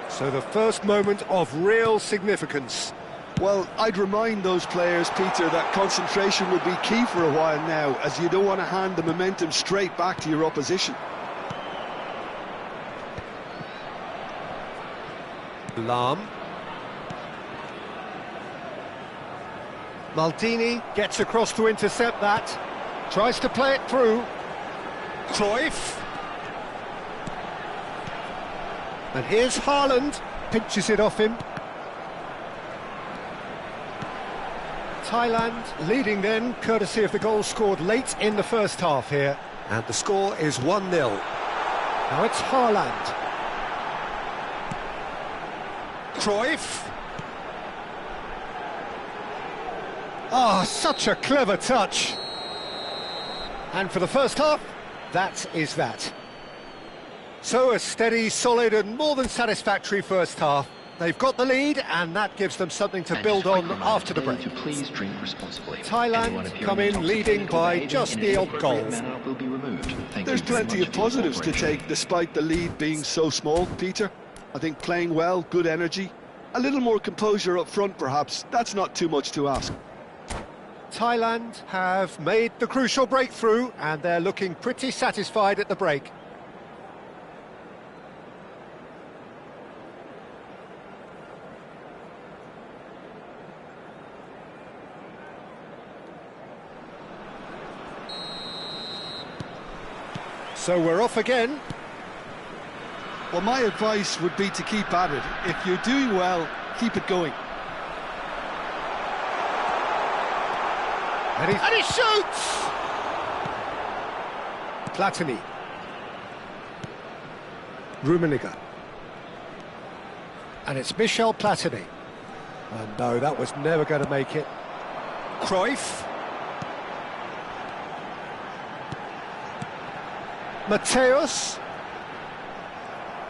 So the first moment of real significance. Well, I'd remind those players, Peter, that concentration will be key for a while now, as you don't want to hand the momentum straight back to your opposition. Lahm. Maldini gets across to intercept that. Tries to play it through. Cruyff. And here's Haaland. Pinches it off him. Thailand leading then, courtesy of the goal scored late in the first half here. And the score is 1-0. Now it's Haaland. Cruyff. Ah, such a clever touch. And for the first half, that is that. So a steady, solid and more than satisfactory first half. They've got the lead and that gives them something to build on after the break. Please drink responsibly. Thailand come in leading by just the odd goal. There's plenty of positives to take despite the lead being so small, Peter. I think playing well, good energy, a little more composure up front perhaps, that's not too much to ask. Thailand have made the crucial breakthrough and they're looking pretty satisfied at the break. So we're off again. Well, my advice would be to keep at it. If you're doing well, keep it going. And he shoots! Platini. Rummenigge. And it's Michel Platini. And no, that was never going to make it. Cruyff. Mateus.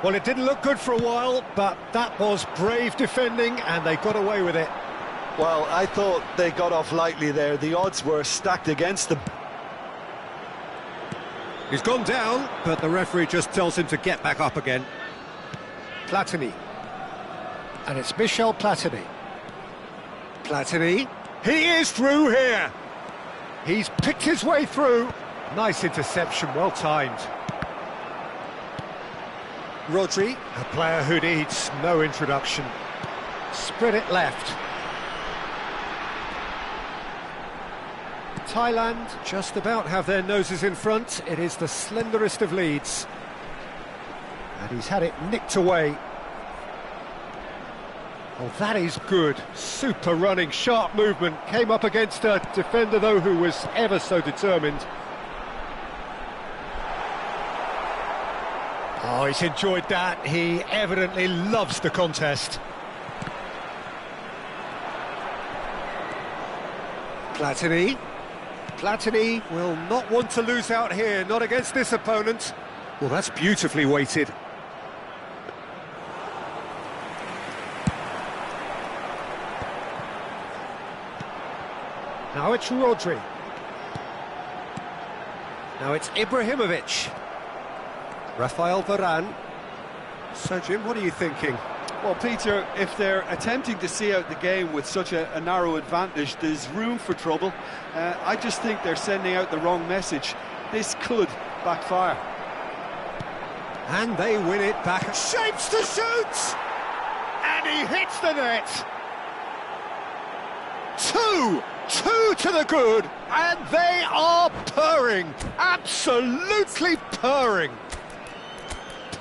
Well, it didn't look good for a while, but that was brave defending and they got away with it. Well, I thought they got off lightly there. The odds were stacked against them. He's gone down, but the referee just tells him to get back up again. Platini. And it's Michel Platini. Platini. He is through here. He's picked his way through. Nice interception, well timed. Rodri, a player who needs no introduction. Spread it left. Thailand just about have their noses in front. It is the slenderest of leads. And he's had it nicked away. Oh, that is good. Super running, sharp movement. Came up against a defender, though, who was ever so determined. Oh, he's enjoyed that. He evidently loves the contest. Platini. Platini will not want to lose out here, not against this opponent. Well, that's beautifully weighted. Now it's Rodri. Now it's Ibrahimovic. Rafael Varane. So, Jim, what are you thinking? Well, Peter, if they're attempting to see out the game with such a narrow advantage, there's room for trouble. I just think they're sending out the wrong message. This could backfire. And they win it back. Shapes to shoot! And he hits the net! Two to the good, and they are purring, absolutely purring.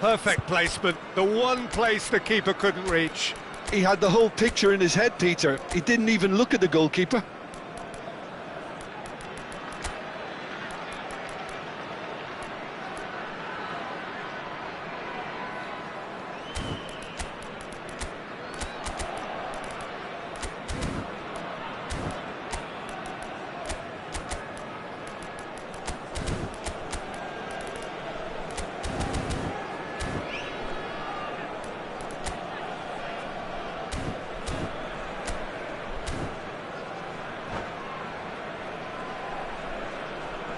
Perfect placement, the one place the keeper couldn't reach. He had the whole picture in his head, Peter. He didn't even look at the goalkeeper.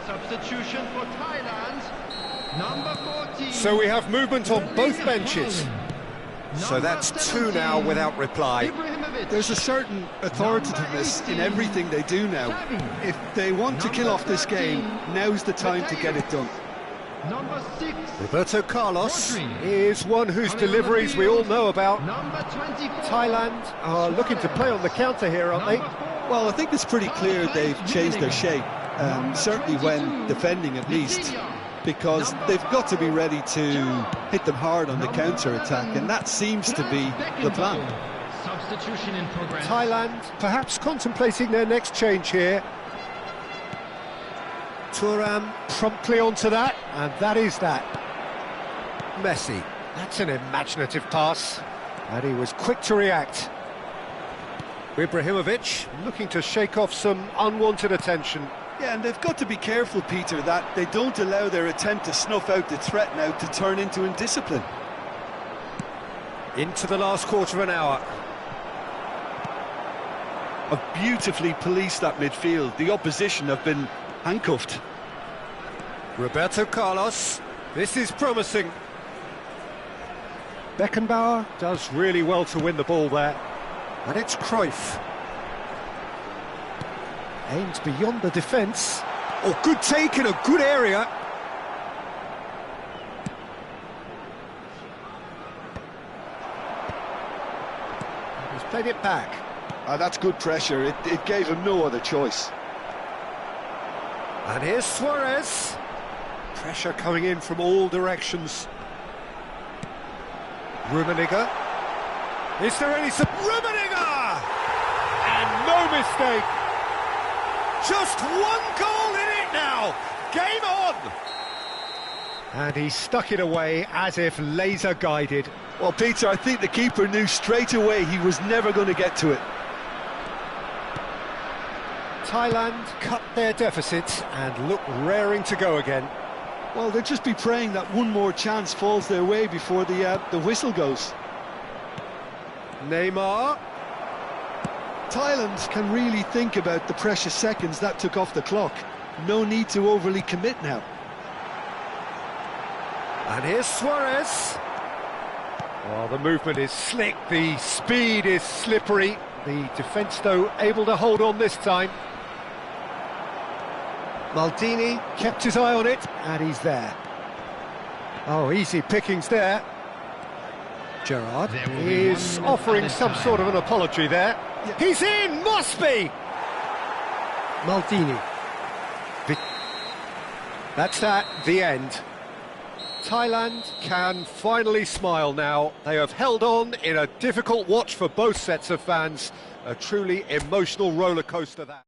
Substitution for Thailand, number 14. So we have movement on both benches. So that's two now without reply. There's a certain authoritativeness in everything they do now. If they want to kill off this game, now's the time to get it done. Number 6. Roberto Carlos is one whose deliveries we all know about. Number 24. Thailand are looking to play on the counter here, aren't they? Well, I think it's pretty clear they've changed their shape, certainly when defending at least, because they've got to be ready to hit them hard on the counter-attack, and that seems to be the plan. Substitution in progress. Thailand perhaps contemplating their next change here. Thuram promptly onto that, and that is that. Messi, that's an imaginative pass, and he was quick to react. Ibrahimovic looking to shake off some unwanted attention. Yeah, and they've got to be careful, Peter, that they don't allow their attempt to snuff out the threat now to turn into indiscipline. Into the last quarter of an hour. Have beautifully policed that midfield. The opposition have been handcuffed. Roberto Carlos, this is promising. Beckenbauer does really well to win the ball there. And it's Cruyff. Aimed beyond the defence. Oh, good take in a good area. He's played it back. That's good pressure. It gave him no other choice. And here's Suarez. Pressure coming in from all directions. Rummenigge. Is there any... Rummenigge! And no mistake. Just one goal in it now. Game on! And he stuck it away as if laser guided. Well, Peter, I think the keeper knew straight away he was never going to get to it. Thailand cut their deficit and look raring to go again. Well, they'll just be praying that one more chance falls their way before the whistle goes. Neymar. Thailand can really think about the precious seconds that took off the clock. No need to overly commit now. And here's Suarez. Oh, the movement is slick, the speed is slippery. The defence, though, able to hold on this time. Maldini kept his eye on it, and he's there. Oh, easy pickings there. Gerrard is offering some sort of an apology there. Yeah. He's in, must be! Maldini. That's that, the end. Thailand can finally smile now. They have held on in a difficult watch for both sets of fans. A truly emotional roller coaster that.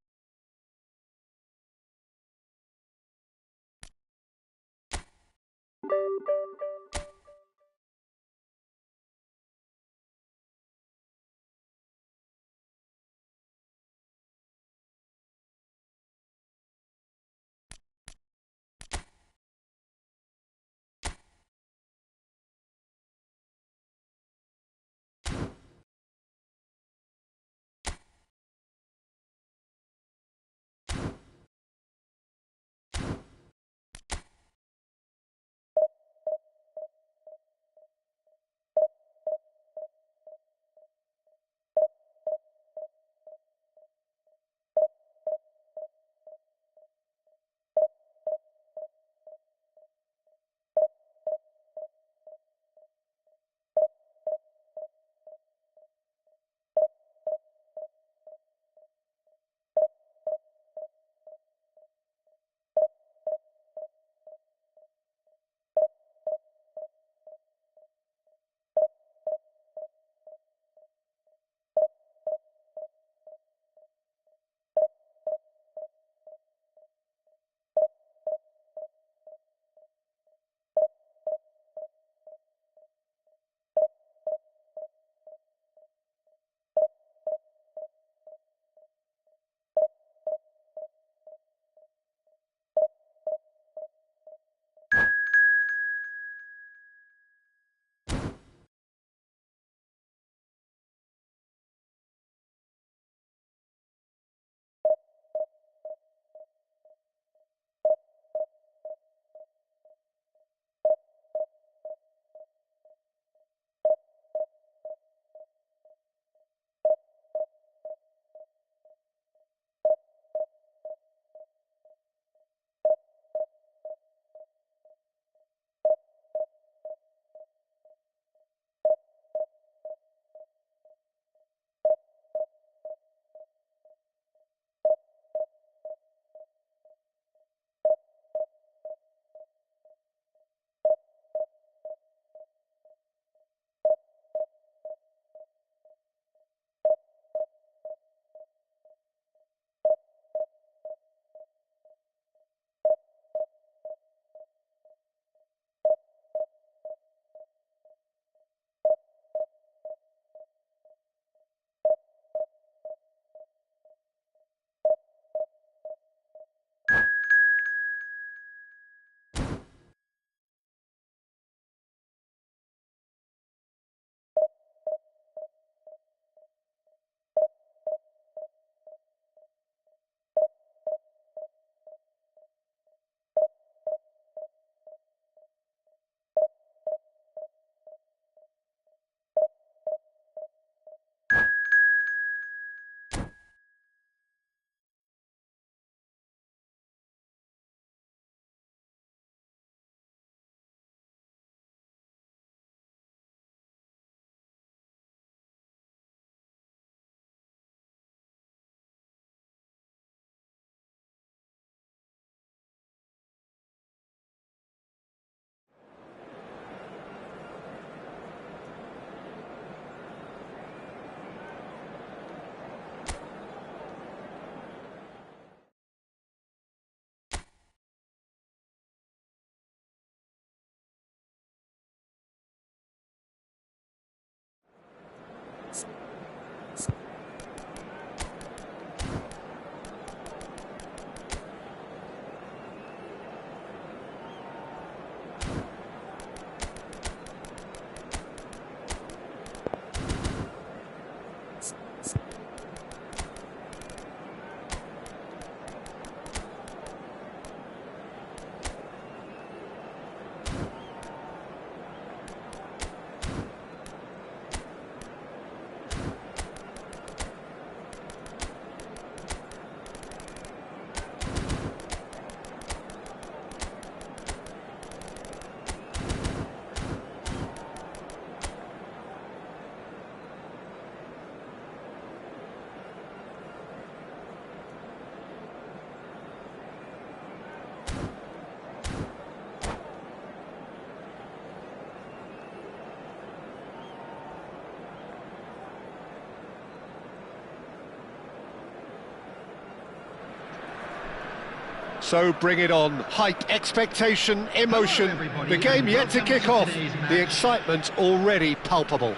So bring it on. Hype, expectation, emotion. The game yet to kick off. The excitement already palpable.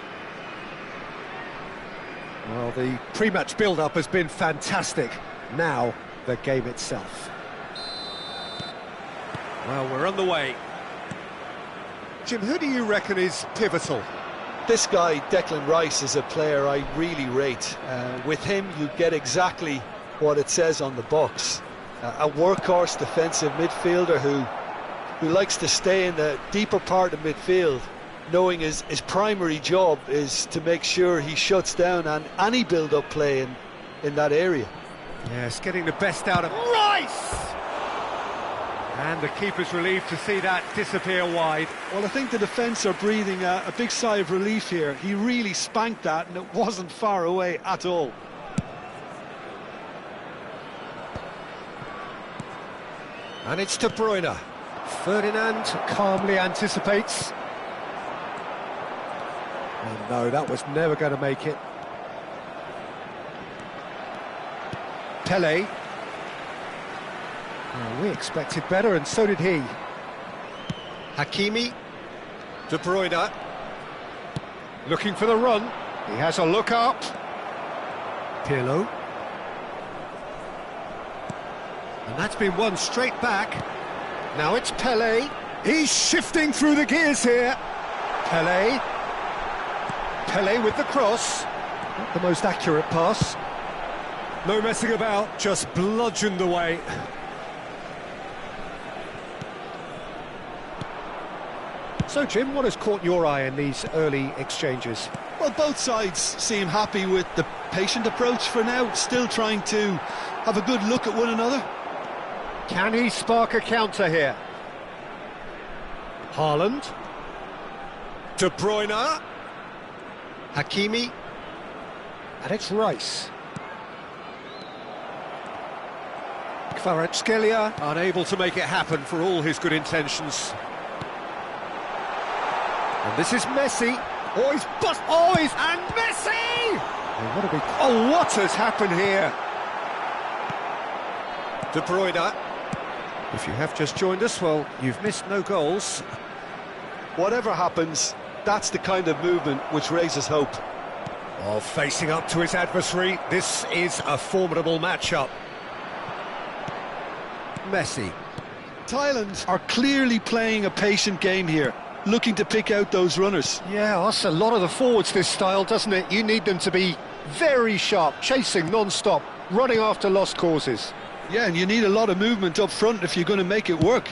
Well, the pre-match build-up has been fantastic. Now, the game itself. Well, we're on the way. Jim, who do you reckon is pivotal? This guy, Declan Rice, is a player I really rate. With him, you get exactly what it says on the box. A workhorse defensive midfielder who likes to stay in the deeper part of midfield, knowing his primary job is to make sure he shuts down any build-up play in that area. Yes, getting the best out of Rice! And the keeper's relieved to see that disappear wide. Well, I think the defence are breathing a big sigh of relief here. He really spanked that, and it wasn't far away at all. And it's De Bruyne. Ferdinand calmly anticipates. Oh no, that was never going to make it. Pele. Oh, we expected better, and so did he. Hakimi. De Bruyne. Looking for the run. He has a look up. Pirlo. And that's been won straight back. Now it's Pele. He's shifting through the gears here. Pele. Pele with the cross. Not the most accurate pass. No messing about, just bludgeoned away. So, Jim, what has caught your eye in these early exchanges? Well, both sides seem happy with the patient approach for now, still trying to have a good look at one another. Can he spark a counter here? Haaland. De Bruyne. Hakimi. And it's Rice. Kvaratskhelia unable to make it happen for all his good intentions. And this is Messi. Oh, he's and Messi! Oh, what has happened here? De Bruyne. If you have just joined us, well, you've missed no goals. Whatever happens, that's the kind of movement which raises hope. Oh, facing up to his adversary, this is a formidable matchup. Messi. Thailand are clearly playing a patient game here, looking to pick out those runners. Yeah, that's a lot of the forwards, this style, doesn't it? You need them to be very sharp, chasing non-stop, running after lost causes. Yeah, and you need a lot of movement up front if you're going to make it work.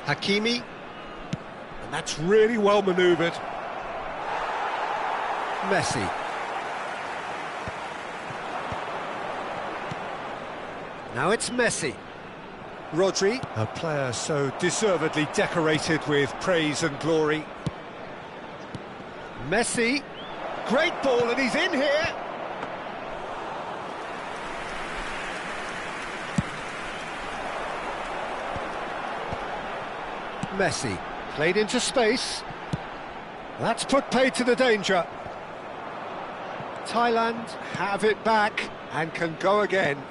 Hakimi. And that's really well manoeuvred. Messi. Now it's Messi. Rodri, a player so deservedly decorated with praise and glory. Messi. Great ball, and he's in here. Messi, played into space. That's put paid to the danger. Thailand have it back and can go again.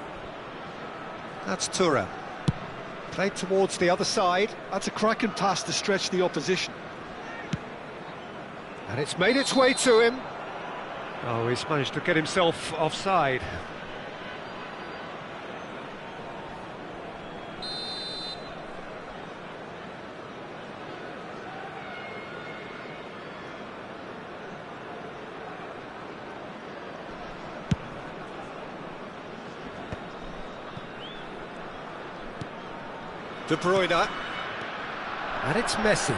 That's Thuram. Played towards the other side. That's a cracking pass to stretch the opposition. And it's made its way to him. Oh, he's managed to get himself offside. De Bruyne. And it's Messi.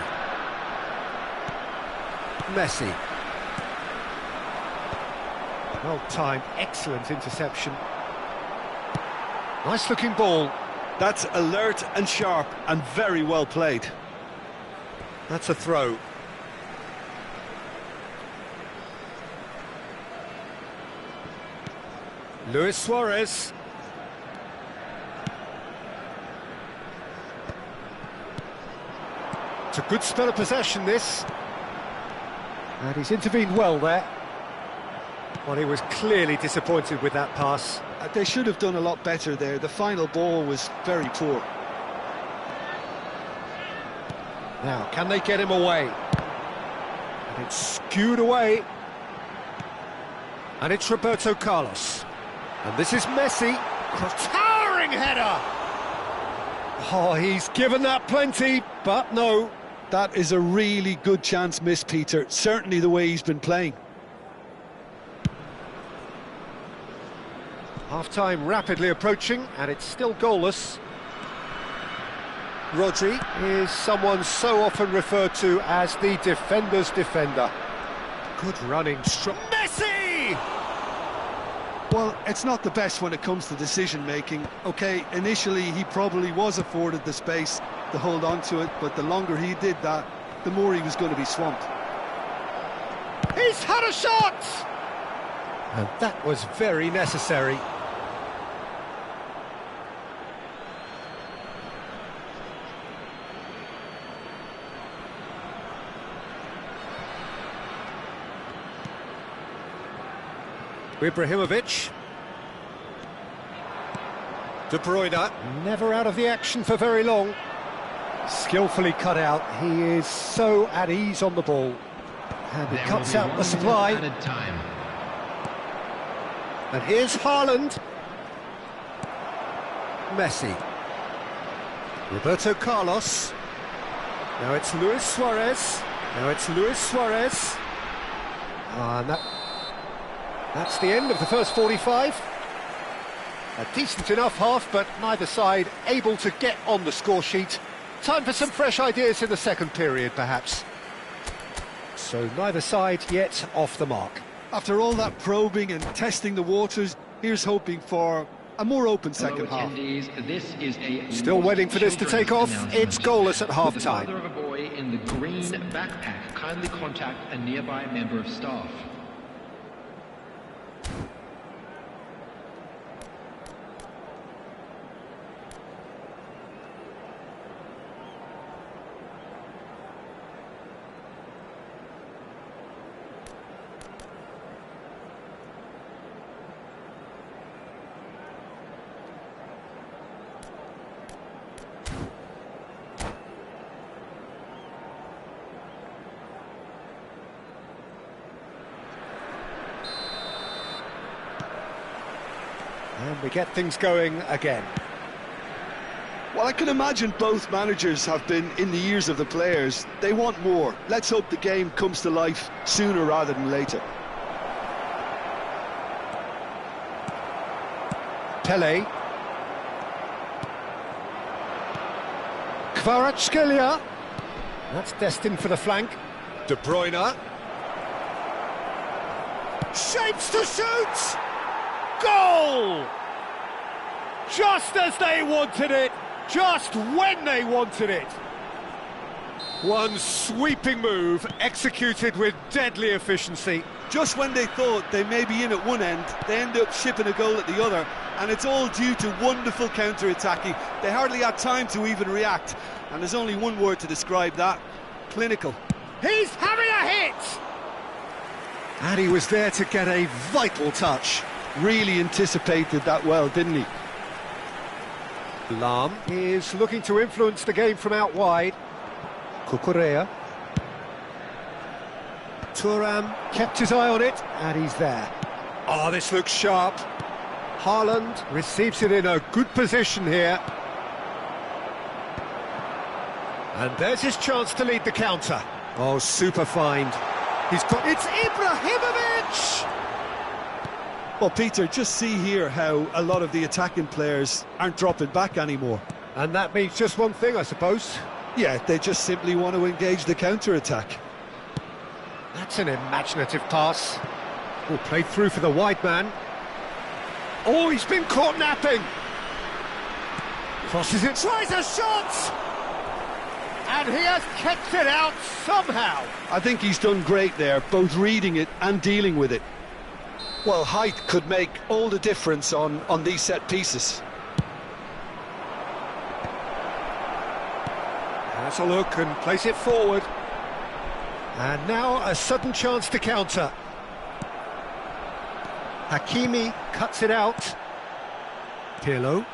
Messi. Well timed, excellent interception. Nice looking ball. That's alert and sharp and very well played. That's a throw. Luis Suarez. It's a good spell of possession, this. And he's intervened well there. Well, he was clearly disappointed with that pass. They should have done a lot better there. The final ball was very poor. Now, can they get him away? And it's skewed away. And it's Roberto Carlos. And this is Messi. Towering header! Oh, he's given that plenty, but no. That is a really good chance missed, Peter. Certainly the way he's been playing. Half-time rapidly approaching, and it's still goalless. Rodri is someone so often referred to as the defender's defender. Good running, strong. Messi! Well, it's not the best when it comes to decision-making. OK, initially he probably was afforded the space to hold on to it, but the longer he did that, the more he was going to be swamped. He's had a shot! And that was very necessary. Ibrahimovic. De Bruyne, never out of the action for very long. Skillfully cut out, he is so at ease on the ball. And he cuts out the supply. And here's Haaland. Messi. Roberto Carlos. Now it's Luis Suarez. And that's the end of the first 45. A decent enough half, but neither side able to get on the score sheet. Time for some fresh ideas in the second period, perhaps. So neither side yet off the mark. After all that probing and testing the waters, here's hoping for a more open second half. Still waiting for this to take off. It's goalless at half-time. The father of a boy in the green backpack kindly contact a nearby member of staff. And we get things going again. Well, I can imagine both managers have been in the ears of the players. They want more. Let's hope the game comes to life sooner rather than later. Pele. Kvaratskhelia. That's destined for the flank. De Bruyne. Shapes to shoot! Goal! Just as they wanted it, just when they wanted it. One sweeping move, executed with deadly efficiency. Just when they thought they may be in at one end, they end up shipping a goal at the other, and it's all due to wonderful counter-attacking. They hardly had time to even react, and there's only one word to describe that: clinical. He's having a hit! And he was there to get a vital touch. Really anticipated that well, didn't he? Lam is looking to influence the game from out wide. Cucurella. Thuram kept his eye on it, and he's there. Oh, this looks sharp. Haaland receives it in a good position here. And there's his chance to lead the counter. Oh, super find. He's got... It's Ibrahimovic! Well, Peter, just see here how a lot of the attacking players aren't dropping back anymore. And that means just one thing, I suppose. Yeah, they just simply want to engage the counter-attack. That's an imaginative pass. Oh, played through for the wide man. Oh, he's been caught napping. Crosses it, tries a shot! And he has kept it out somehow. I think he's done great there, both reading it and dealing with it. Well, height could make all the difference on these set pieces. Has a look and plays it forward. And now a sudden chance to counter. Hakimi cuts it out. Pirlo.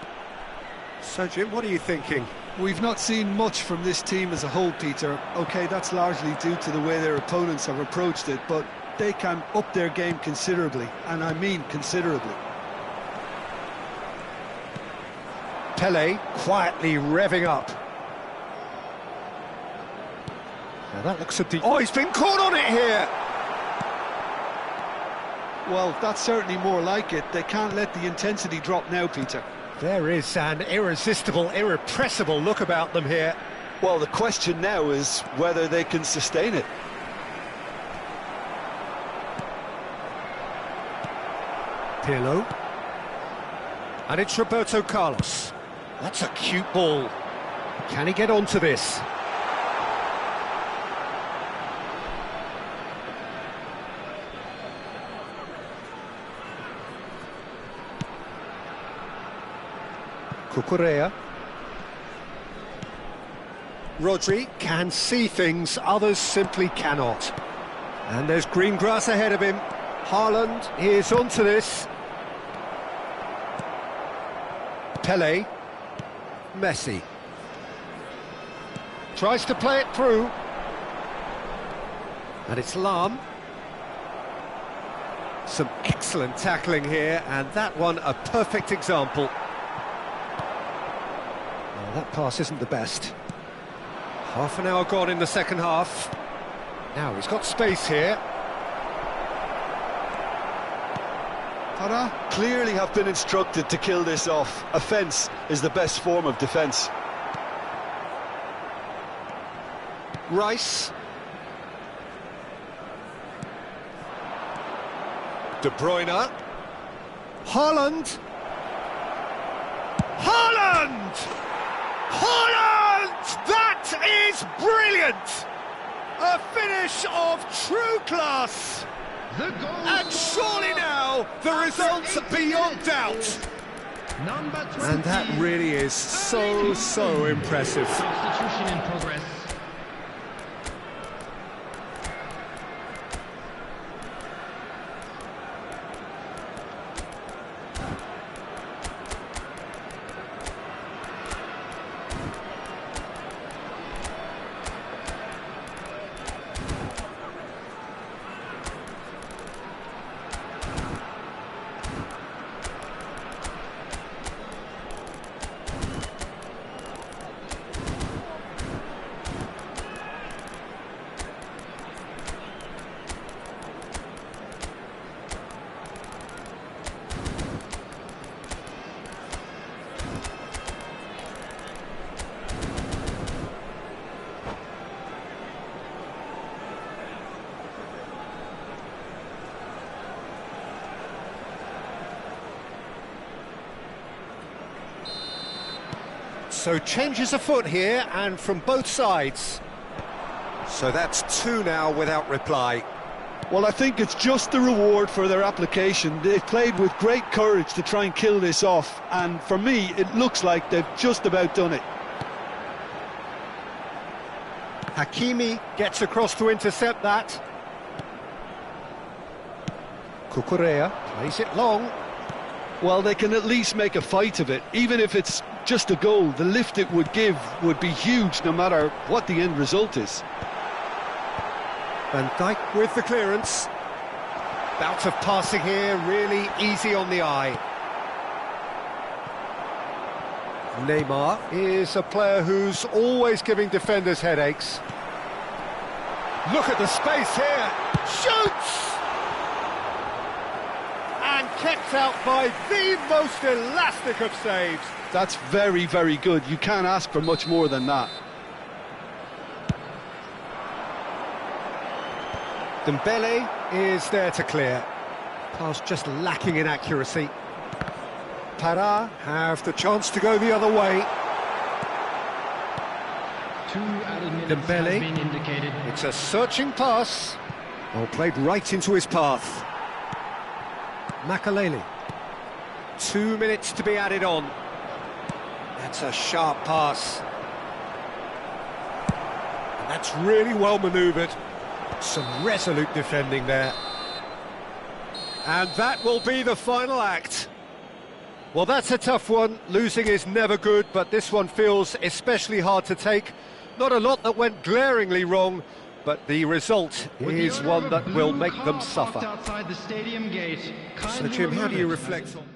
So, Jim, what are you thinking? We've not seen much from this team as a whole, Peter. OK, that's largely due to the way their opponents have approached it, but they can up their game considerably, and I mean considerably. Pele quietly revving up. Now that looks at the... Oh, he's been caught on it here! Well, that's certainly more like it. They can't let the intensity drop now, Peter. There is an irresistible, irrepressible look about them here. Well, the question now is whether they can sustain it. Pirlo. And it's Roberto Carlos. That's a cute ball. Can he get onto this? Cucurella. Rodri can see things others simply cannot. And there's green grass ahead of him. Haaland is onto this. Pele. Messi. Tries to play it through. And it's Lam. Some excellent tackling here, and that one a perfect example. Well, that pass isn't the best. Half an hour gone in the second half. Now he's got space here. Para? Clearly have been instructed to kill this off. Offence is the best form of defence. Rice. De Bruyne. Haaland. Haaland! Haaland! That is brilliant! A finish of true class! And surely now, the result's beyond doubt! And that really is so impressive. Substitution in progress. So changes afoot here, and from both sides. So that's two now without reply. Well, I think it's just the reward for their application. They've played with great courage to try and kill this off, and for me, it looks like they've just about done it. Hakimi gets across to intercept that. Cucurella plays it long. Well, they can at least make a fight of it. Even if it's just a goal, the lift it would give would be huge no matter what the end result is. Van Dijk with the clearance. Bout of passing here, really easy on the eye. Neymar is a player who's always giving defenders headaches. Look at the space here. Shoots! And kept out by the most elastic of saves. That's very good. You can't ask for much more than that. Dembele is there to clear. Pass just lacking in accuracy. Para have the chance to go the other way. 2 added minutes Dembele. has been indicated. It's a searching pass. Well, played right into his path. Makaleli. 2 minutes to be added on. That's a sharp pass. And that's really well manoeuvred. Some resolute defending there. And that will be the final act. Well, that's a tough one. Losing is never good, but this one feels especially hard to take. Not a lot that went glaringly wrong, but the result is one that will make them suffer. Outside the stadium gate. So, Jim, how do you reflect on...